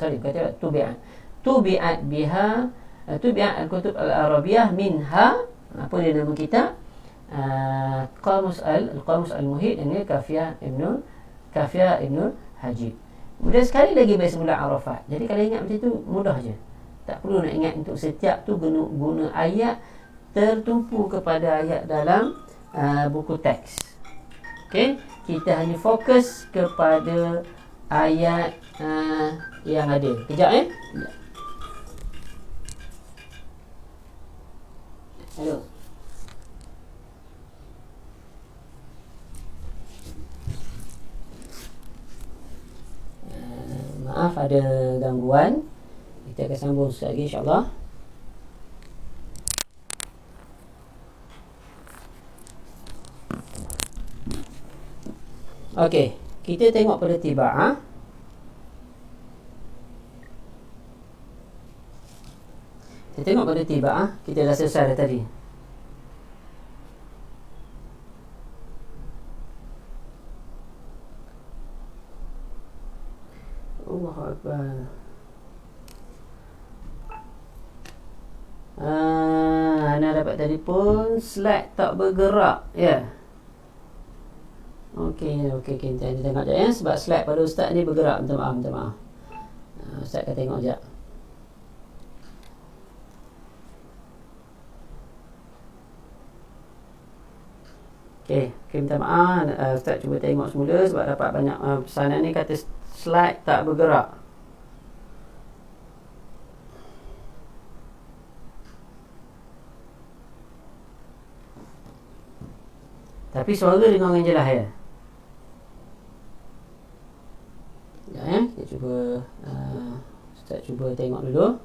biha, tubi'at al-kutub al-arabiyah minha. Apa dia nama kita? Qamus al-Muhit, ini Kafiyah Ibnul Hajib. Kemudian sekali lagi bagi semula Arafat. Jadi kalau ingat macam tu mudah je. Tak perlu nak ingat untuk setiap tu guna ayat tertumpu kepada ayat dalam buku teks. Okey, kita hanya fokus kepada ayat yang ada. Kejap Hello. Maaf ada gangguan. Kita akan sambung sekali lagi insya-Allah. Okey, kita tengok pada Tiba'ah. Kita tengok pada Tiba'ah, kita dah selesai dah tadi. Allahu Akbar. Ana dapat telefon, slide tak bergerak, ya. Okey, kita tengok jap ya, sebab slide pada ustaz ni bergerak. Minta maaf. Ustaz akan tengok jap. Okey, minta maaf. Ustaz cuba tengok semula sebab dapat banyak pesanan ni kata slide tak bergerak. Tapi suara dengar dengan jelas ya. Sekejap kita cuba Ustaz cuba tengok dulu.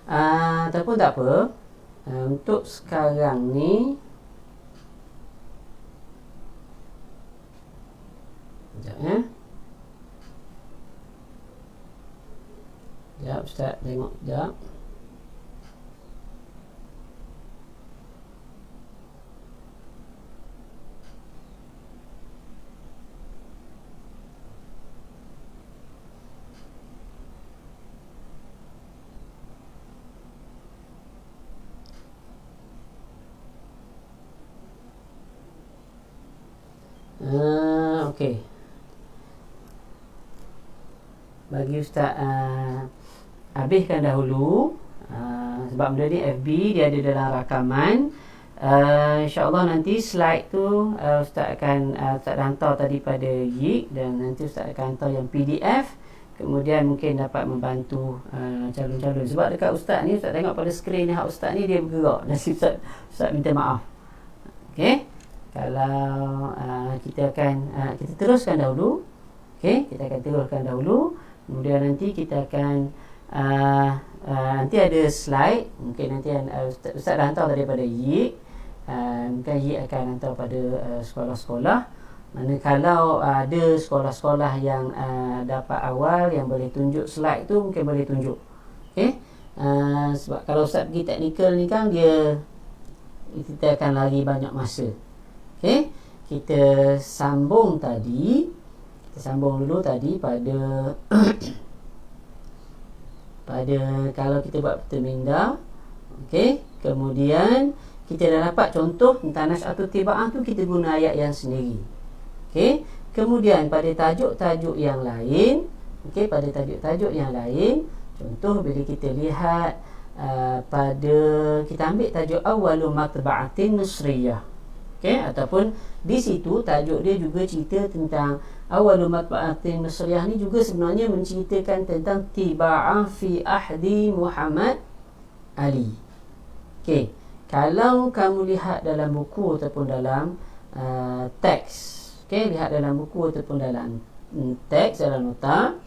Ataupun tak apa, untuk sekarang ni sekejap sekejap Ustaz tengok sekejap. Okey. Bagi Ustaz habiskan dahulu, sebab benda ni FB dia ada dalam rakaman. InsyaAllah nanti slide tu Ustaz akan Ustaz dah hantar tadi pada YIK, dan nanti Ustaz akan hantar yang PDF. Kemudian mungkin dapat membantu calon-calon. Sebab dekat Ustaz ni, Ustaz tengok pada skrin ni, hak Ustaz ni dia bergerak. Nasi Ustaz minta maaf. Okey. Kalau kita akan kita teruskan dahulu. Okey, kita akan teruskan dahulu. Kemudian nanti kita akan nanti ada slide. Mungkin nanti Ustaz dah hantar daripada YIK. Mungkin YIK akan hantar pada sekolah-sekolah. Manakala ada sekolah-sekolah yang dapat awal, yang boleh tunjuk slide tu, mungkin boleh tunjuk. Okey. Sebab kalau Ustaz pergi teknikal ni kan, kita akan lari banyak masa. Okey, kita sambung tadi. Kita sambung dulu tadi pada pada kalau kita buat perteminda. Okey, kemudian kita dah dapat contoh tentang nas'atu tiba'ah tu, kita guna ayat yang sendiri. Okey, kemudian pada tajuk-tajuk yang lain, okey, pada tajuk-tajuk yang lain, contoh bila kita lihat pada kita ambil tajuk awwalu matba'atin nusriyah. Okey, ataupun di situ tajuk dia juga cerita tentang awwalu matba'atin nusriyah ni juga sebenarnya menceritakan tentang tiba'ah fi ahdi Muhammad Ali. Okey, kalau kamu lihat dalam buku ataupun dalam teks, okey, lihat dalam buku ataupun dalam teks, dalam nota,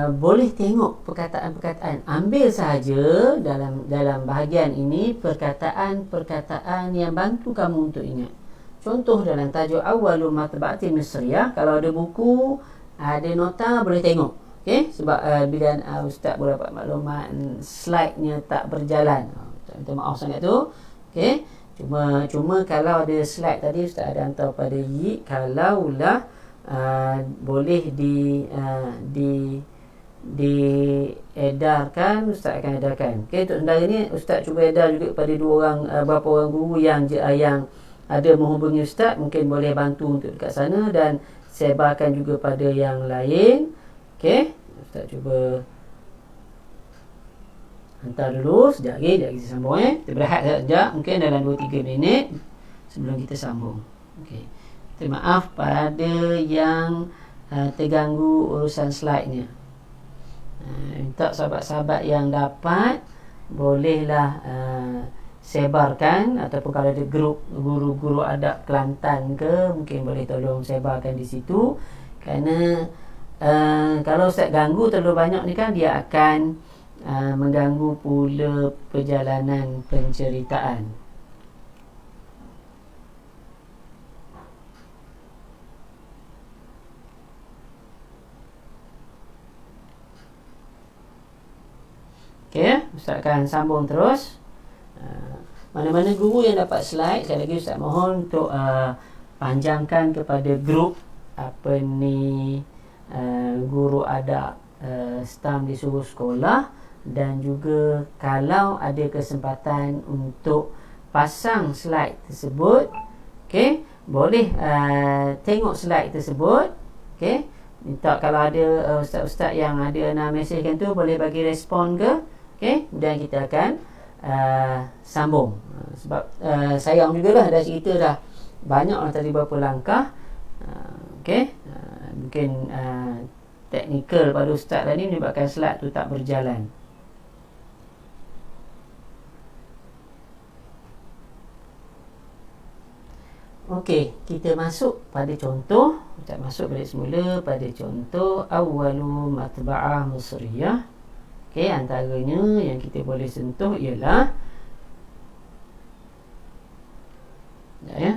boleh tengok perkataan-perkataan. Ambil sahaja dalam bahagian ini perkataan-perkataan yang bantu kamu untuk ingat. Contoh dalam tajuk awwalu matba'atin nusriyah, kalau ada buku, ada nota, boleh tengok. Okey, sebab bila Ustaz boleh dapat maklumat slide-nya tak berjalan. Minta maaf sangat tu. Okey, cuma kalau ada slide tadi Ustaz ada hantar pada YIK, kalaulah boleh diedarkan, Ustaz akan edarkan. Okey, untuk sementara ni Ustaz cuba edar juga kepada beberapa orang guru yang ada menghubungi Ustaz, mungkin boleh bantu untuk dekat sana, dan sebarkan juga pada yang lain. Okey, Ustaz cuba hantar dulu. Sekejap lagi kita sambung. Kita berehat sekejap, mungkin dalam 2-3 minit sebelum kita sambung. Okey, terima maaf pada yang terganggu urusan slide-nya. Minta sahabat-sahabat yang dapat, bolehlah sebarkan, ataupun kalau ada grup guru-guru adab Kelantan ke, mungkin boleh tolong sebarkan di situ. Kerana kalau Ustaz ganggu terlalu banyak ni kan, dia akan mengganggu pula perjalanan penceritaan. Okey, Ustaz akan sambung terus. Mana-mana guru yang dapat slide, sekali lagi Ustaz mohon untuk panjangkan kepada grup guru adab STAM di seluruh sekolah, dan juga kalau ada kesempatan untuk pasang slide tersebut, okey, boleh tengok slide tersebut. Okey, minta kalau ada ustaz-ustaz yang ada nak mesejkan tu, boleh bagi respon ke. Okey, kemudian kita akan sambung. Sebab sayang jugalah, dah cerita dah banyak lah tadi berapa langkah. Okey, mungkin teknikal pada ustaz tadi menyebabkan slide tu tak berjalan. Okey, kita masuk pada contoh. Kita masuk balik semula pada contoh awwalu matba'ah Misriyah. Okey, antaranya yang kita boleh sentuh ialah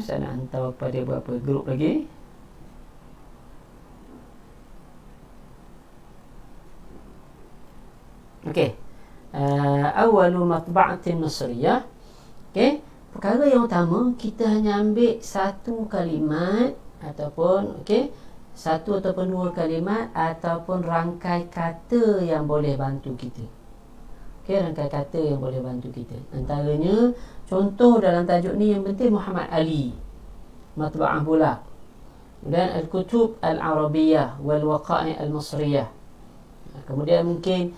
saya nak hantar kepada beberapa grup lagi. Okey, awwalu matba'atin Misriyah. Okey, perkara yang utama, kita hanya ambil satu kalimat ataupun satu ataupun dua kalimat ataupun rangkai kata yang boleh bantu kita. Rangkai kata yang boleh bantu kita. Antaranya contoh dalam tajuk ni yang penting Muhammad Ali, matba'ah Bulaq, dan Al-Kutub Al-Arabiyyah wal Waqai' Al-Misriyah. Kemudian mungkin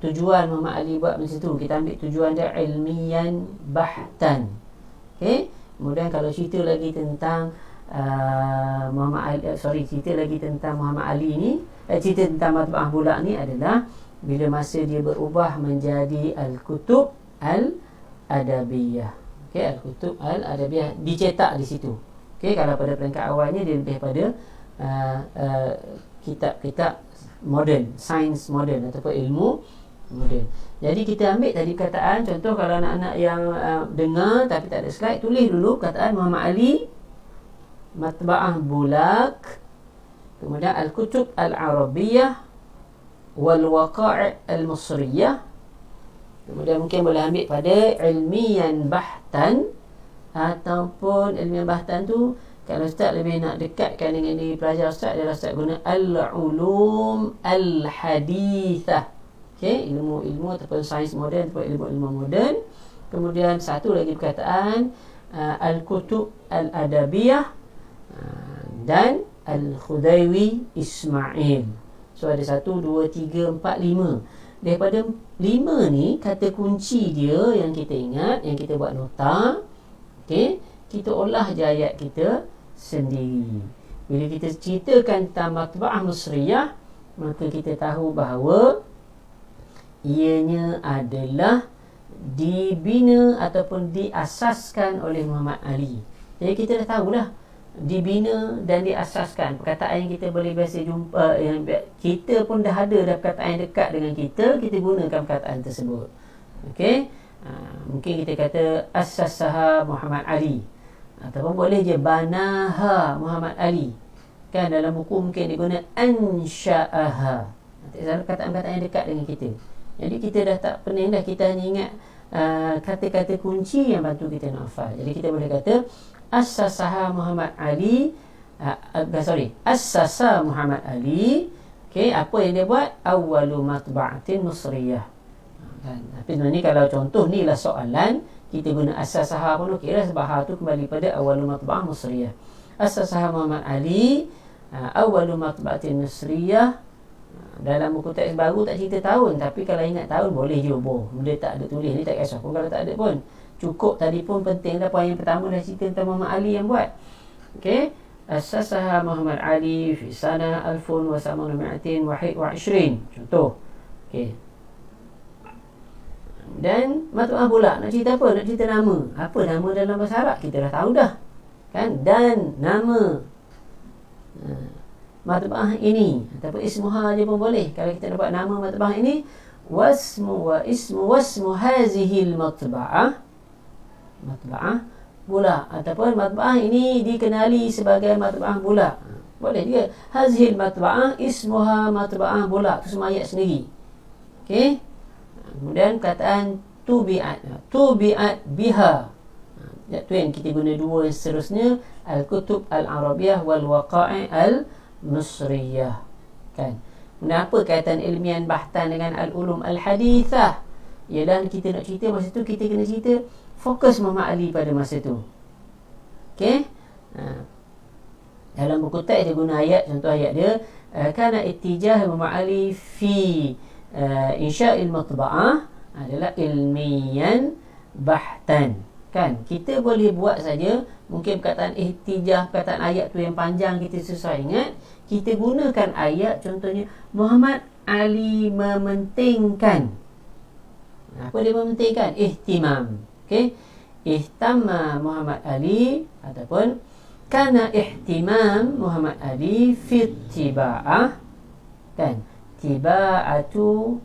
tujuan Muhammad Ali buat macam tu, kita ambil tujuan dia ilmiyan bahtan. Kemudian kalau cerita lagi tentang cerita lagi tentang Muhammad Ali ni, cerita tentang matba'ah Bulaq ni adalah bila masa dia berubah menjadi Al-Kutub Al-Adabiyyah. Al-Kutub Al-Adabiyyah dicetak di situ. Kalau pada peringkat awalnya dia lebih pada kitab-kitab moden, sains moden ataupun ilmu moden. Jadi kita ambil tadi perkataan, contoh kalau anak-anak yang dengar tapi tak ada slide, tulis dulu perkataan Muhammad Ali, matba'ah Bulaq, kemudian Al-Kutub Al-Arabiyyah wal Waqai' Al-Misriyah. Kemudian mungkin boleh ambil pada ilmiyan bahtan, ataupun ilmiyan bahtan tu kalau ustaz lebih nak dekatkan dengan diri pelajar ustaz, adalah ustaz guna al-ulum al-hadithah. Ilmu-ilmu ataupun sains moden ataupun ilmu-ilmu moden. Kemudian satu lagi perkataan Al-Kutub Al-Adabiyyah dan Al-Khudaiwi Ismail. So ada 1, 2, 3, 4, 5. Daripada 5 ni, kata kunci dia yang kita ingat, yang kita buat nota. Kita olah je ayat kita sendiri. Bila kita ceritakan tentang matba'ah Misriyah, maka kita tahu bahawa ianya adalah dibina ataupun diasaskan oleh Muhammad Ali. Jadi kita dah tahulah dibina dan diasaskan. Perkataan yang kita boleh biasa jumpa, yang kita pun dah ada dah perkataan yang dekat dengan kita gunakan perkataan tersebut. Mungkin kita kata assasaha Muhammad Ali, ataupun boleh je banaha Muhammad Ali. Dalam buku mungkin diguna ansha'aha. Perkataan-perkataan yang dekat dengan kita. Jadi kita dah tak pening dah, kita hanya ingat kata-kata kunci yang bantu kita nak hafal. Jadi kita boleh kata assasaha Muhammad Ali, assasa Muhammad Ali. Apa yang dia buat? Awwalu matba'atin Misriyah. Tapi sebenarnya kalau contoh ni lah soalan, kita guna assasaha pun okey lah, sebab ha tu kembali pada awwalu matba'ah Misriyah. Assasaha Muhammad Ali, awwalu matba'atin Misriyah. Dalam buku teks baru tak cerita tahun, tapi kalau ingat tahun boleh je boh. Dia tak ada tulis ni, tak kisah pun kalau tak ada pun. Cukup tadi pun penting dah. Poin yang pertama dah cerita tentang Muhammad Ali yang buat. Assasaha Muhammad Ali fi sana 1821. Contoh. Dan matba'ah Bulaq nak cerita apa? Nak cerita nama. Apa nama dalam bahasa Arab? Kita dah tahu dah. Dan nama matba'ah ini ataupun ismuha je pun boleh. Kalau kita nak buat nama matba'ah ini, wasmu hazihil matba'ah Bulaq, ataupun matba'ah ini dikenali sebagai matba'ah Bulaq. Boleh juga. Hazihil matba'ah ismuha matba'ah Bulaq. Itu semua ayat sendiri. Kemudian kataan tubi'at biha. Itu yang kita guna dua seterusnya, Al-Kutub Al-Arabiyyah wal Waqai' Al-Misriyah. Kenapa kaitan ilmian bahtan dengan Al-Ulum Al-Hadithah? Ialah kita nak cerita masa tu, kita kena cerita fokus Muhammad Ali pada masa tu. Dalam buku teks dia guna ayat, contoh ayat dia, kana ittijah Muhammad Ali fi insya'il matba'ah adalah ilmiyan bahtan. Kan, kita boleh buat saja. Mungkin perkataan ihtijah, perkataan ayat tu yang panjang kita susah ingat. Kita gunakan ayat, contohnya Muhammad Ali mementingkan. Apa dia mementingkan? Ihtimam. Okey. Ihtamma Muhammad Ali ataupun kana ihtimam Muhammad Ali fi tiba'ah, kan, tiba'atu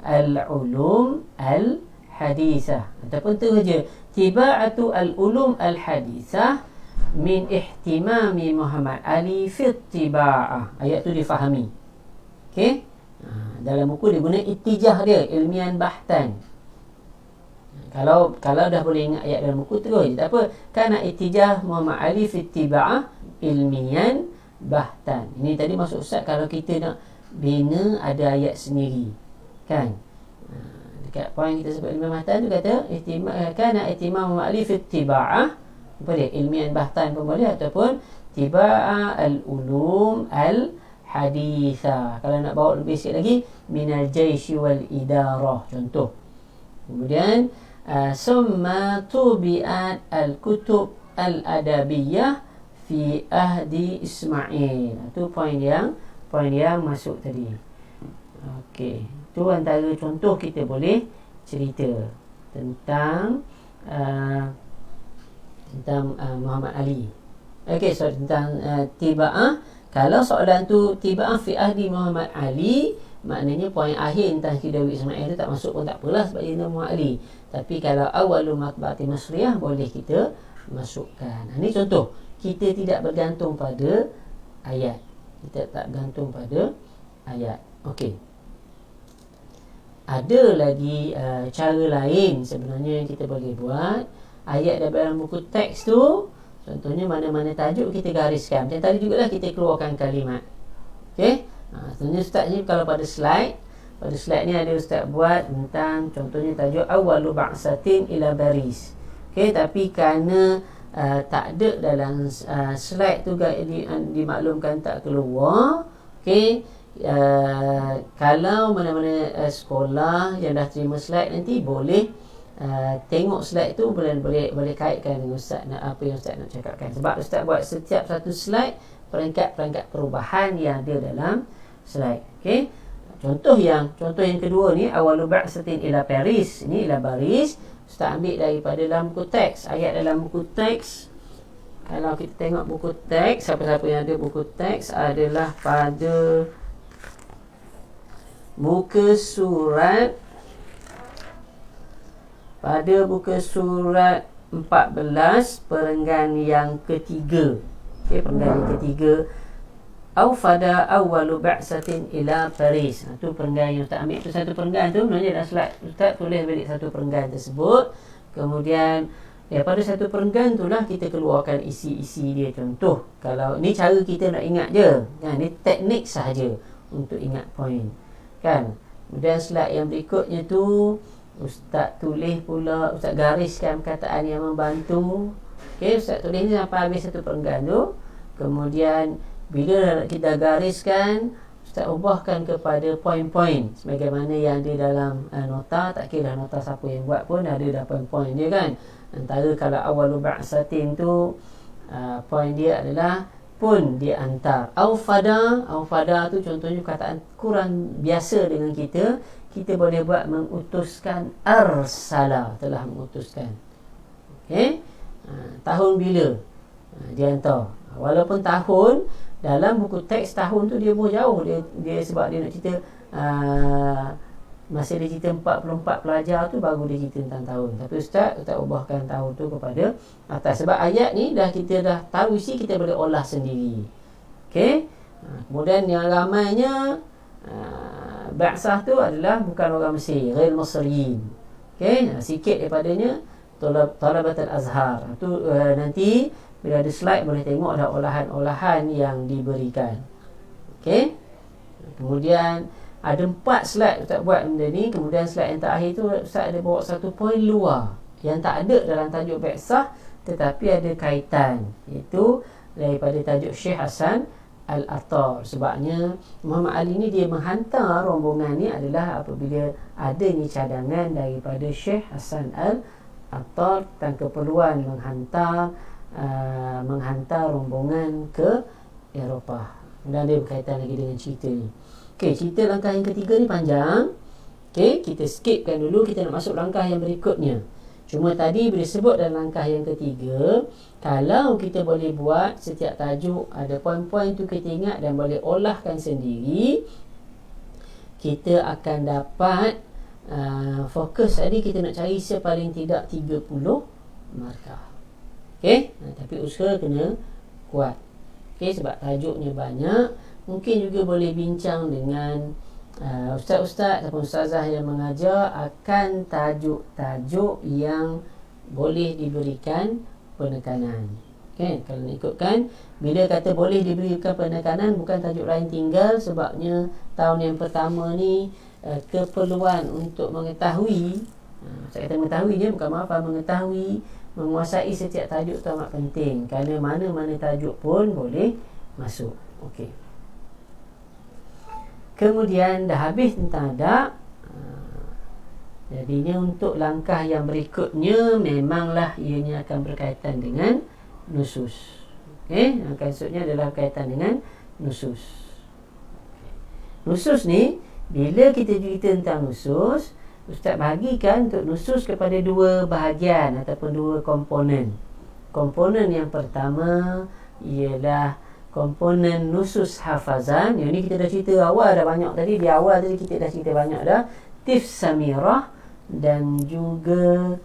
al-ulum al-hadisah, ataupun tu saja, tiba'atu al-ulum al-hadisah min ihtimami Muhammad Ali fi tiba'ah. Ayat tu difahami. Okey. Dalam buku dia guna ittijah dia, ilmian bahtan. Kalau dah boleh ingat ayat dalam buku terus je, tak apa. Kana ittijah Muhammad Ali fi tiba'ah ilmian bahtan. Ini tadi maksud Ustaz kalau kita nak bina ada ayat sendiri, kan. Dekat poin kita sebut ilmian bahtan tu kata kana ihtimam Muhammad Ali fi tiba'ah, apa dia, ilmian bahtan pun boleh, ataupun tiba'ah al-ulum al-haditha. Kalau nak bawa lebih sikit lagi, minal jaishi wal idarah, contoh. Kemudian summa tubi'at al-kutub al-adabiyah fi ahdi Ismail. Itu poin yang masuk tadi. Okey, itu antara contoh kita boleh cerita tentang Muhammad Ali. Okey, so tentang tiba'ah. Kalau soalan tu tiba'ah fi ahdi Muhammad Ali, maknanya poin akhir tentang Khidawi Ismail tu tak masuk pun tak apalah, sebab dia nama Muhammad Ali. Tapi kalau awalu matba'ati Masriyah boleh kita masukkan. Ini contoh. Kita tidak bergantung pada ayat. Kita tak bergantung pada ayat. Okey. Ada lagi cara lain sebenarnya yang kita boleh buat. Ayat dalam buku teks tu, contohnya mana-mana tajuk kita gariskan. Macam tadi jugalah kita keluarkan kalimat. Okey. Sebenarnya Ustaz ni kalau pada slide ni ada Ustaz buat tentang contohnya tajuk awwalu ba'satin ila baris. Okey, tapi kerana tak ada dalam slide tu dimaklumkan tak keluar. Okey, kalau mana-mana sekolah yang dah terima slide nanti boleh tengok slide tu, boleh kaitkan dengan Ustaz apa yang Ustaz nak cakapkan. Sebab Ustaz buat setiap satu slide perangkat-perangkat perubahan yang ada dalam slide. Okey. Contoh yang kedua ni awalu ba'satin ila Paris. Ini ila baris. Ustaz ambil daripada dalam buku teks. Ayat dalam buku teks. Kalau kita tengok buku teks, siapa-siapa yang ada buku teks adalah pada muka surat 14 perenggan yang ketiga. Okey, perenggan yang ketiga. Au fada awwalu ba'satin ila Paris. Itu perenggan yang Ustaz ambil tu, satu perenggan tu sebenarnya dalam slide Ustaz tulis balik satu perenggan tersebut. Kemudian daripada satu perenggan itulah kita keluarkan isi-isi dia. Contoh, kalau ni cara kita nak ingat je, kan, ni teknik sahaja untuk ingat poin, kan. Kemudian slide yang berikutnya tu Ustaz tulis pula, Ustaz gariskan perkataan yang membantu. Okey, Ustaz tulis ni sampai habis satu perenggan tu. Kemudian bila kita gariskan, Ustaz ubahkan kepada poin-poin sebagaimana yang ada dalam nota. Tak kira nota siapa yang buat pun, ada dah poin-poin dia, kan. Antara kalau awalu ba'satin tu poin dia adalah pun dia hantar. Aufada tu contohnya perkataan kurang biasa dengan kita. Kita boleh buat mengutuskan. Arsala, telah mengutuskan. Okey. Tahun bila dia hantar. Walaupun tahun dalam buku teks tahun tu dia pun jauh, dia sebab dia nak cerita masa dia cerita 44 pelajar tu baru dia cerita tentang tahun. Tapi Ustaz ubahkan tahun tu kepada atas, sebab ayat ni kita dah tahu isi, kita boleh olah sendiri. Okey. Kemudian yang ramainya Ba'sah tu adalah bukan orang Mesir, ghair Masriyin. Okey, sikit daripadanya Talabatul Azhar. Tu nanti bila ada slide boleh tengok dah olahan-olahan yang diberikan. Okey. Kemudian ada 4 slide Ustaz buat benda ni. Kemudian slide yang terakhir tu Ustaz ada bawa satu poin luar yang tak ada dalam tajuk Ba'sah tetapi ada kaitan, iaitu daripada tajuk Syekh Hasan Al-Attar. Sebabnya Muhammad Ali ni dia menghantar rombongan ni adalah apabila adanya cadangan daripada Syekh Hasan Al-Attar. atau tentang keperluan menghantar rombongan ke Eropah. Dan dia berkaitan lagi dengan cerita ni. Okey, cerita langkah yang ketiga ni panjang. Okey, kita skipkan dulu, kita nak masuk langkah yang berikutnya. Cuma tadi bila sebut dalam langkah yang ketiga, kalau kita boleh buat setiap tajuk ada poin-poin tu kita ingat dan boleh olahkan sendiri, kita akan dapat fokus tadi kita nak cari sepaling tidak 30 markah. Okey, tapi usaha kena kuat. Okey, sebab tajuknya banyak. Mungkin juga boleh bincang dengan ustaz-ustaz ataupun ustazah yang mengajar akan tajuk-tajuk yang boleh diberikan penekanan. Okay, kalau nak ikutkan, bila kata boleh diberikan penekanan, bukan tajuk lain tinggal, sebabnya tahun yang pertama ni keperluan untuk mengetahui, saya kata mengetahui je, bukan menghafal, mengetahui, menguasai setiap tajuk tu amat penting, kerana mana-mana tajuk pun boleh masuk. Okey. Kemudian dah habis tentang adab. Jadinya untuk langkah yang berikutnya memanglah ianya akan berkaitan dengan nusus. Okey, maksudnya adalah berkaitan dengan nusus. Nusus ni, bila kita cerita tentang nusus, ustaz bahagikan untuk nusus kepada dua bahagian ataupun dua komponen. Komponen yang pertama ialah komponen nusus hafazan. Yang ni kita dah cerita awal dah banyak tadi. Di awal tadi kita dah cerita banyak dah. Tif Samirah dan juga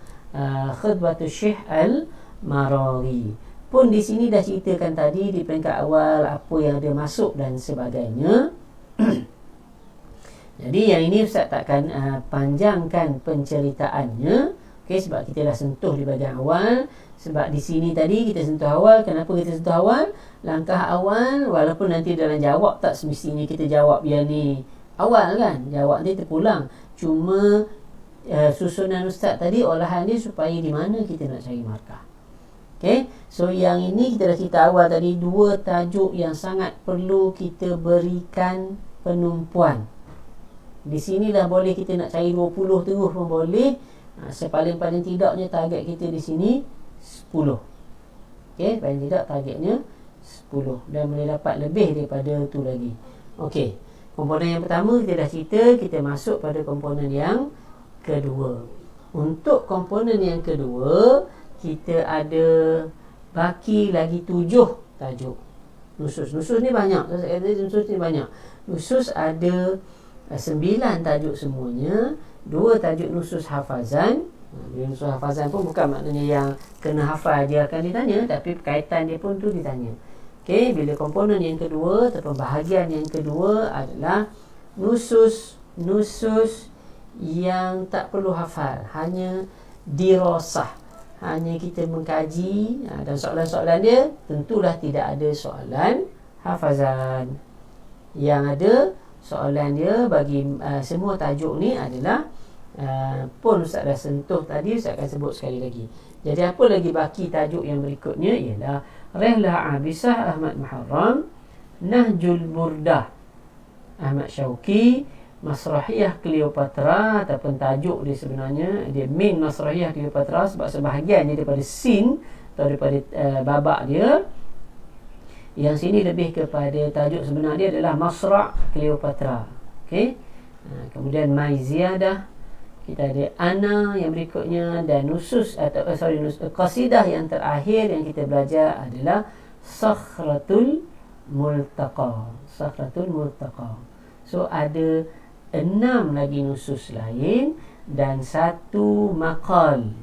Khutbatul Syekh Al-Marawi. Pun di sini dah ceritakan tadi di peringkat awal apa yang ada masuk dan sebagainya. Jadi yang ini Ustaz takkan panjangkan penceritaannya. Okey, sebab kita dah sentuh di bahagian awal. Sebab di sini tadi kita sentuh awal. Kenapa kita sentuh awal? Langkah awal, walaupun nanti dalam jawab tak semestinya kita jawab yang ni awal kan, jawab nanti terpulang. Cuma susunan ustaz tadi, olahan dia supaya di mana kita nak cari markah. Okay, so yang ini kita dah cerita awal tadi, dua tajuk yang sangat perlu kita berikan penumpuan. Di sinilah boleh kita nak cari 20 terus pun boleh. Sepaling-paling tidaknya target kita di sini 10. Okey, paling tidak targetnya 10 dan boleh dapat lebih daripada tu lagi. Okey, komponen yang pertama kita dah cerita, kita masuk pada komponen yang kedua. Untuk komponen yang kedua, kita ada baki lagi 7 tajuk. Nusus ni banyak. Nusus ni banyak. Nusus ada 9 tajuk semuanya. 2 tajuk nusus hafazan. Nusus hafazan pun bukan maknanya yang kena hafal dia akan ditanya, tapi kaitan dia pun tu ditanya. Okey, bila komponen yang kedua ataupun bahagian yang kedua adalah nusus yang tak perlu hafal, hanya dirasah, hanya kita mengkaji, dan soalan-soalan dia tentulah tidak ada soalan hafazan. Yang ada soalan dia bagi semua tajuk ni adalah pun Ustaz dah sentuh tadi, Ustaz akan sebut sekali lagi. Jadi apa lagi baki tajuk yang berikutnya ialah Rihlah Abisah Ahmad Muharram, Nahjul Burdah Ahmad Syauqi, Masrahiyah Cleopatra, ataupun tajuk dia sebenarnya dia min Masrahiyah Cleopatra sebab sebahagian dia daripada sin atau daripada babak dia. Yang sini lebih kepada tajuk sebenar dia adalah Masra' Cleopatra. Okey. Kemudian Mai Ziyadah, kita ada Ana yang berikutnya, dan nusus atau qasidah yang terakhir yang kita belajar adalah Sakhratul Multaqa. Sakhratul Multaqa. So ada 6 lagi nusus lain dan 1 maqal.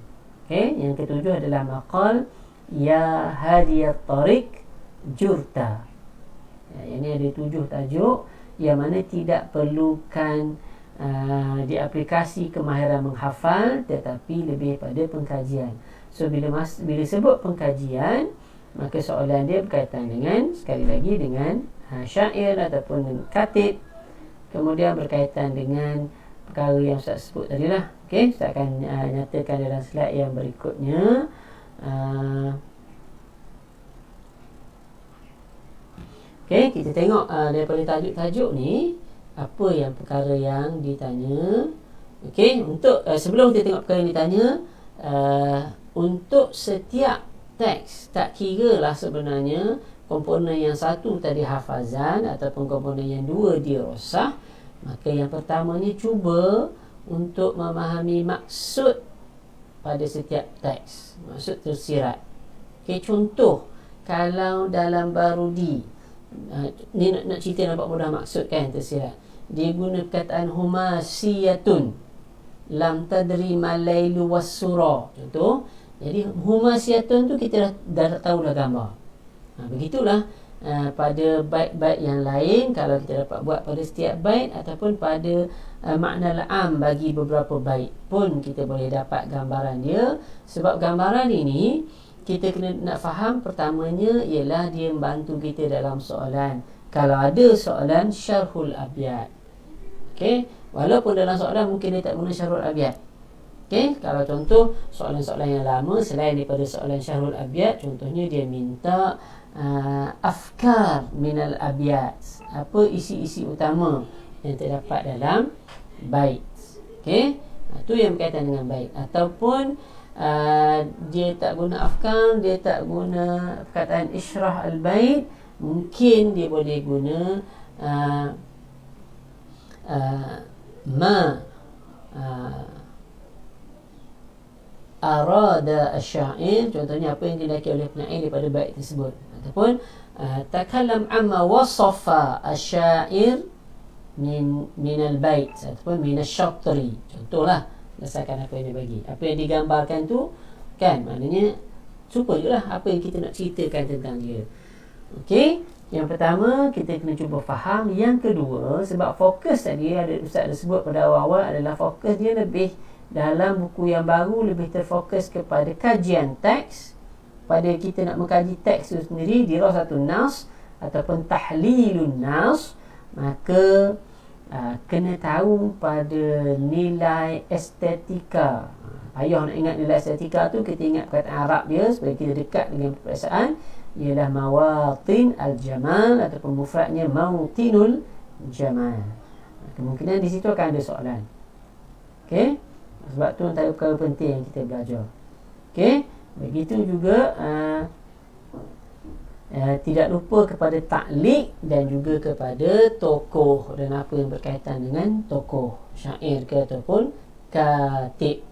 Okey, yang ketujuh adalah maqal Ya Hadiyat Tariq Jurta. Ini ada 7 tajuk yang mana tidak perlukan di aplikasi kemahiran menghafal, tetapi lebih pada pengkajian. So bila sebut pengkajian, maka soalan dia berkaitan dengan, sekali lagi, dengan syair ataupun katib, kemudian berkaitan dengan perkara yang Ustaz sebut tadi lah. Okay, Ustaz akan nyatakan dalam slide yang berikutnya. Okay, kita tengok daripada tajuk-tajuk ni apa yang perkara yang ditanya. Okey, untuk sebelum kita tengok perkara yang ditanya, untuk setiap teks, tak kira lah sebenarnya komponen yang satu tadi hafazan ataupun komponen yang dua dirasah, maka yang pertamanya cuba untuk memahami maksud pada setiap teks, maksud tersirat. Okay, contoh kalau dalam Barudi, ni nak cerita nampak mudah maksud kan tersirat, dia guna perkataan humasiyatun, lam tadri malailu wassura. Contoh, jadi humasiyatun tu kita dah tahu dah gambar. Begitulah pada bait-bait yang lain, kalau kita dapat buat pada setiap bait ataupun pada makna la'am bagi beberapa bait pun kita boleh dapat gambaran dia. Sebab gambaran ini kita kena nak faham, pertamanya ialah dia membantu kita dalam soalan. Kalau ada soalan syarhul abyad, okey, walaupun dalam soalan mungkin dia tak guna syarhul abyad. Okey, kalau contoh soalan-soalan yang lama selain daripada soalan syarhul abyad, contohnya dia minta afkar minal abyad, apa isi-isi utama yang terdapat dalam bait. Okey, itu yang berkaitan dengan bait. Ataupun dia tak guna afkar, dia tak guna perkataan isyrah al-bait, mungkin dia boleh guna arada asy-syair, contohnya apa yang dilaki oleh penyair daripada bait tersebut. Ataupun takallam amma wasafa asy-syair min al-bait ataupun min asy-syatri. Contohlah berdasarkan apa yang dia bagi, apa yang digambarkan tu kan, maknanya cuba je lah apa yang kita nak ceritakan tentang dia. Okey, yang pertama kita kena cuba faham. Yang kedua, sebab fokus tadi ada Ustaz dah sebut pada awal-awal, adalah fokus dia lebih dalam buku yang baru, lebih terfokus kepada kajian teks. Pada kita nak mengkaji teks itu sendiri, dirasatun nas ataupun tahlilun nas, maka kena tahu pada nilai estetika. Payah nak ingat nilai estetika tu, kita ingat perkataan Arab dia supaya kita dekat dengan perasaan, ialah mawatin al-jamal ataupun mufradnya mautinul jamal. Kemungkinan di situ akan ada soalan. Okey, sebab tu antara perkara penting yang kita belajar. Okey, begitu juga tidak lupa kepada taklik dan juga kepada tokoh dan apa yang berkaitan dengan tokoh, syair ke ataupun katib.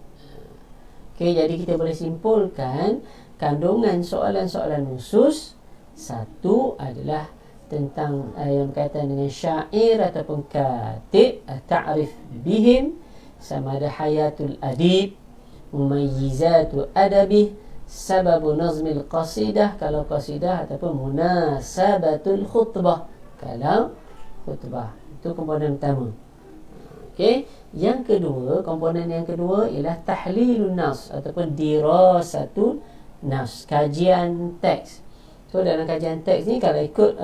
Okey, jadi kita boleh simpulkan kandungan soalan-soalan khusus, satu adalah tentang yang berkaitan dengan syair ataupun katib, ta'rif bihim, sama ada hayatul adib, mumayyizatu adabih, sababu nazmil qasidah kalau qasidah, ataupun munasabatul khutbah kalau khutbah. Itu komponen pertama. Okey, yang kedua, komponen yang kedua ialah tahlilun nas ataupun dirasatun nas, kajian teks. So dalam kajian teks ni, kalau ikut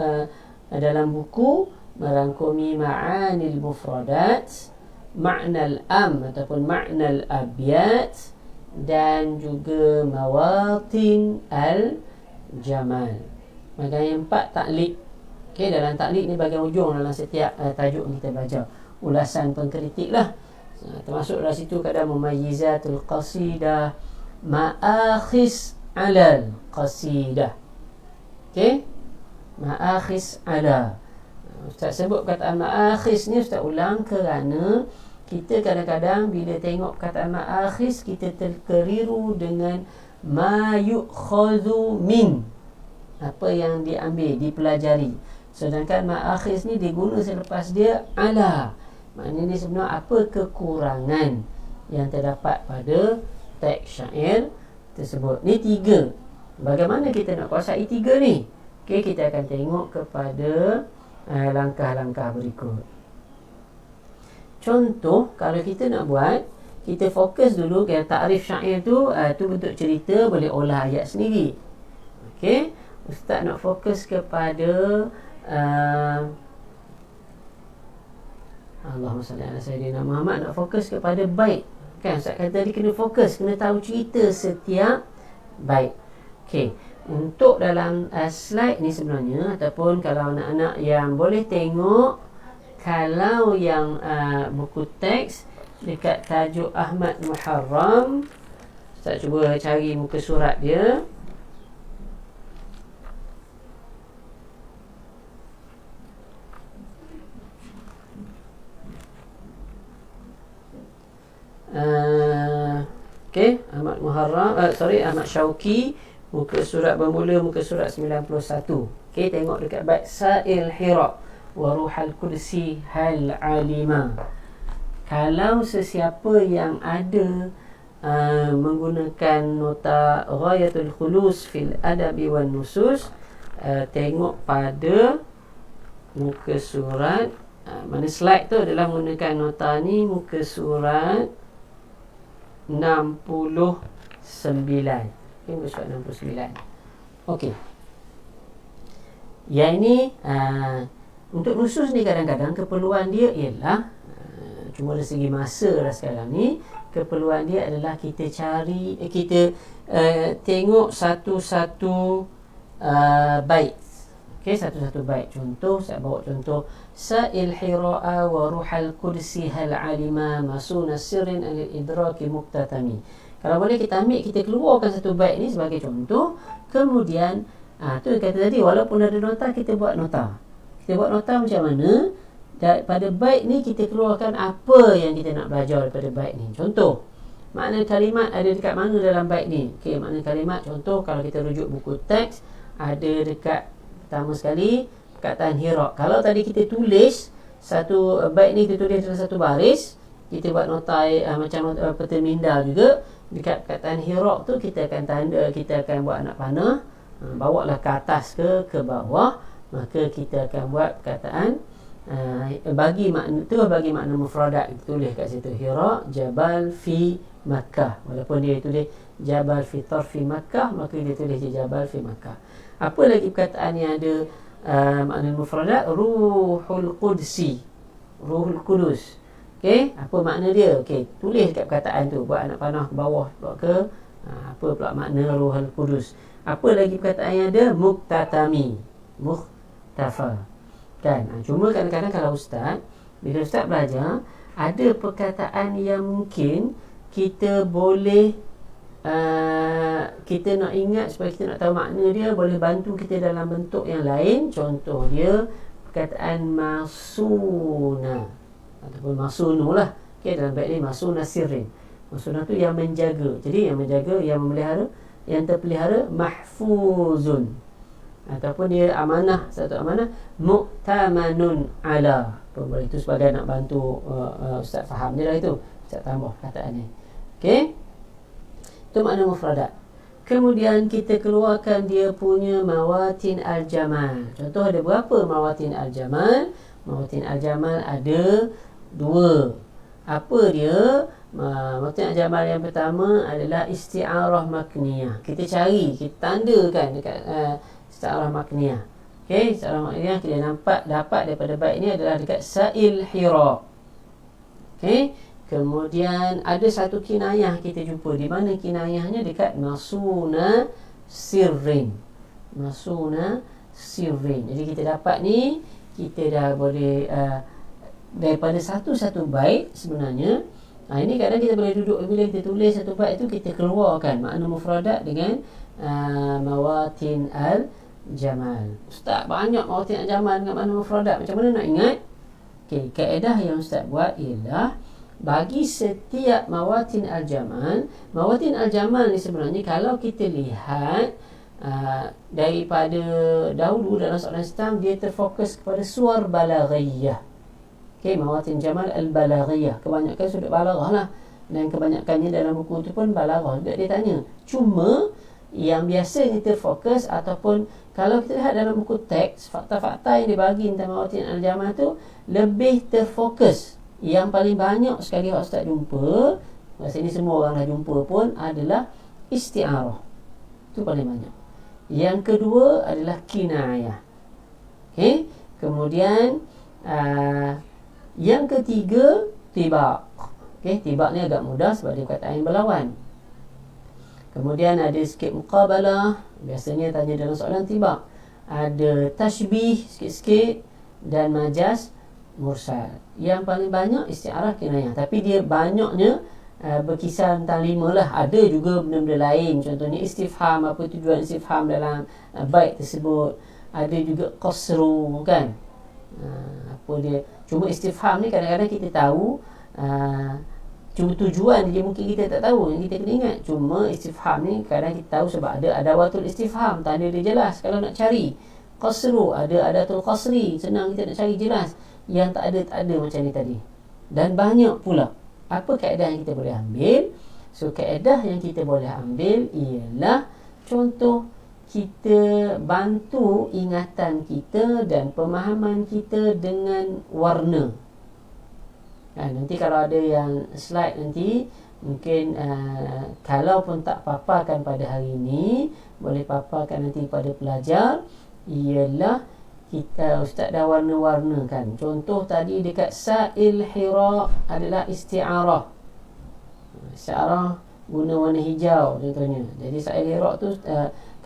dalam buku, merangkumi ma'anil mufradat, ma'nal am ataupun ma'nal abyad, dan juga mawatin al-jamal. Bahagian yang empat, taklik. Okey, dalam taklik ni bahagian ujung dalam setiap tajuk yang kita baca, ulasan pengkritik lah. Termasuk dalam situ kadang mumayyizatul qasidah, ma'akhis alal qasidah. Okey, ma'akhis ala. Ustaz sebut perkataan ma'akhis ni, Ustaz ulang kerana kita kadang-kadang bila tengok perkataan ma'akhis, kita terkeliru dengan ma yu'khadhu min, apa yang diambil, dipelajari. Sedangkan ma'akhis ni diguna selepas dia ala. Maknanya sebenarnya apa kekurangan yang terdapat pada teks syair tersebut. Ni tiga. Bagaimana kita nak kuasai tiga ni? Okey, kita akan tengok kepada langkah-langkah berikut. Contoh, kalau kita nak buat, kita fokus dulu ke takrif syair tu, tu bentuk cerita, boleh olah ayat sendiri. Okey, Ustaz nak fokus kepada Allahumma salli ala sayyidina Muhammad, nak fokus kepada bait. Kan Ustaz kata tadi kena fokus, kena tahu cerita setiap bait. Okey, untuk dalam slide ni sebenarnya, ataupun kalau anak-anak yang boleh tengok, kalau yang buku teks dekat tajuk Ahmad Muharram, Ustaz cuba cari muka surat dia. Okey, Ahmad Muharram, Ahmad Syauqi, muka surat bermula muka surat 91. Okey, tengok dekat bait Sa'il Hira wa Ruhal Qudsi hal alima. Kalau sesiapa yang ada menggunakan nota Ghayatul Khulus fil Adabi wan Nusus, tengok pada muka surat mana slide tu adalah menggunakan nota ni, muka surat 69. Okay, muka surat 69. Okey. Yang ini untuk nusus ni kadang-kadang keperluan dia ialah cuma dari segi masa lah sekarang ni, keperluan dia adalah kita cari, kita tengok satu-satu bait. Okey, satu-satu bait. Contoh, saya bawa contoh Sa'il Hira'a wa Ruhal Qudsi hal alima masuna sirrin al-idraki muktatami. Kalau boleh kita ambil, kita keluarkan satu bait ni sebagai contoh. Kemudian tu kata tadi, walaupun ada nota, kita buat nota. Kita buat nota macam mana? Pada bait ni kita keluarkan apa yang kita nak belajar daripada bait ni. Contoh, makna kalimat ada dekat mana dalam bait ni. Okey, makna kalimat, contoh kalau kita rujuk buku teks, ada dekat pertama sekali perkataan Hira. Kalau tadi kita tulis satu bait ni, kita tulis dalam satu baris, kita buat nota macam peta minda juga. Dekat perkataan Hira tu kita akan tanda, kita akan buat anak panah, bawalah ke atas ke bawah, maka kita akan buat perkataan bagi makna mufradat. Kita tulis kat situ Hira Jabal fi Makkah. Walaupun dia tulis Jabal fi Tarfi Makkah, maka dia tulis Jabal fi Makkah. Apa lagi perkataan yang ada makna mufradat? Ruhul Qudsi, Ruhul Qudus. Okey, apa makna dia? Okey, tulis dekat perkataan tu, buat anak panah ke bawah, buat ke apa pula makna Ruhul Qudus. Apa lagi perkataan yang ada? Muktatami, Mukhtafa. Kan? Cuma kadang-kadang kalau ustaz, bila ustaz belajar, ada perkataan yang mungkin kita boleh kita nak ingat supaya kita nak tahu makna dia, boleh bantu kita dalam bentuk yang lain. Contoh dia perkataan masuna ataupun masunu lah. Okay, dalam bait ni masuna sirrin. Masuna tu yang menjaga. Jadi yang menjaga, yang memelihara, yang terpelihara, mahfuzun. Ataupun dia amanah, satu amanah, mu'tamanun ala. Boleh itu sebagai nak bantu ustaz faham je lah itu. Ustaz tambah perkataan ni. Okey, itu makna mufradat. Kemudian kita keluarkan dia punya mawatin al-jamal. Contoh ada berapa mawatin al-jamal? Mawatin al-jamal ada 2. Apa dia? Mawatin al-jamal yang pertama adalah isti'arah makniyah. Kita cari, kita tandakan dekat isti'arah makniyah. Okey, isti'arah makniyah kita dapat daripada bait ni adalah dekat Sa'il Hira. Okey, kemudian ada satu kinayah kita jumpa. Di mana kinayahnya? Dekat masuna sirrin. Masuna sirrin. Jadi kita dapat ni, kita dah boleh daripada satu-satu bait sebenarnya. Ini kadang kita boleh duduk, bila kita tulis satu bait itu, kita keluarkan makna mufradat dengan mawatin al-jamal. Ustaz, banyak mawatin al-jamal dengan makna mufradat, macam mana nak ingat? Okey, kaedah yang ustaz buat ialah bagi setiap mawatin al-jamal ni sebenarnya kalau kita lihat daripada dahulu dalam soalan stam, dia terfokus kepada suar balaghiyah. Okey, mawatin jamal al-balaghiyah, kebanyakan sudut balaghah lah, dan kebanyakannya dalam buku tu pun balaghah juga dia tanya. Cuma yang biasanya terfokus, ataupun kalau kita lihat dalam buku teks, fakta-fakta yang dibagi tentang mawatin al-jamal tu lebih terfokus. Yang paling banyak sekali ustaz jumpa, masa ni semua orang dah jumpa pun, adalah isti'arah. Itu paling banyak. Yang kedua adalah kinayah. Okey, kemudian yang ketiga tibaq. Okey, tibaq ni agak mudah sebab dia perkataan yang berlawan. Kemudian ada sikit muqabalah, biasanya tanya dalam soalan tibaq. Ada tashbih sikit-sikit dan majaz mursal. Yang paling banyak isti'arah kinayah, tapi dia banyaknya berkisar tentang 5 lah. Ada juga benda-benda lain, contohnya istifham, apa tujuan istifham dalam bait tersebut. Ada juga qasru kan, apa dia. Cuma istifham ni kadang-kadang kita tahu, cuma tujuan dia mungkin kita tak tahu, yang kita kena ingat. Cuma istifham ni kadang kita tahu sebab ada adawatul istifham, tanda dia jelas kalau nak cari. Qasru ada adatul qasri, senang kita nak cari jelas. Yang tak ada macam ni tadi. Dan banyak pula. Apa kaedah yang kita boleh ambil? So kaedah yang kita boleh ambil ialah, contoh, kita bantu ingatan kita dan pemahaman kita dengan warna. Nanti kalau ada yang slide nanti, mungkin kalau pun tak paparkan pada hari ini, boleh paparkan nanti pada pelajar. Ialah kita ustaz dah warna-warnakan. Contoh tadi dekat Sa'il Hira adalah isti'arah. Isti'arah guna warna hijau contohnya. Jadi Sa'il Hira tu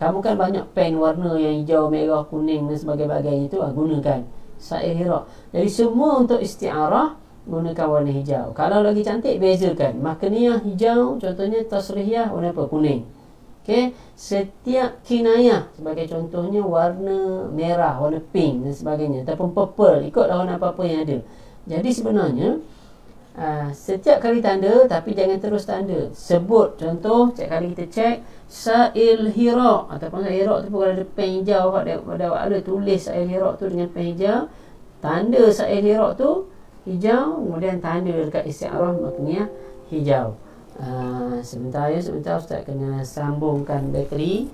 kamu kan banyak pen warna yang hijau, merah, kuning dan sebagainya tu, gunakan Sa'il Hira. Jadi semua untuk isti'arah gunakan warna hijau. Kalau lagi cantik bezakan. Makaniyah hijau, contohnya tasrihiyah warna apa? Kuning. Okey, setiap kinayah sebagai contohnya warna merah, warna pink dan sebagainya, ataupun purple, ikutlah warna apa-apa yang ada. Jadi sebenarnya setiap kali tanda, tapi jangan terus tanda. Sebut, contoh, setiap kali kita cek Sa'il Hira, ataupun Sa'il Hira tu pun kalau ada pen hijau, pada ada tulis Sa'il Hira tu dengan pen hijau, tanda Sa'il Hira tu hijau, kemudian tanda dekat isti'arah maknanya hijau. Sebentar Ustaz kena sambungkan bateri.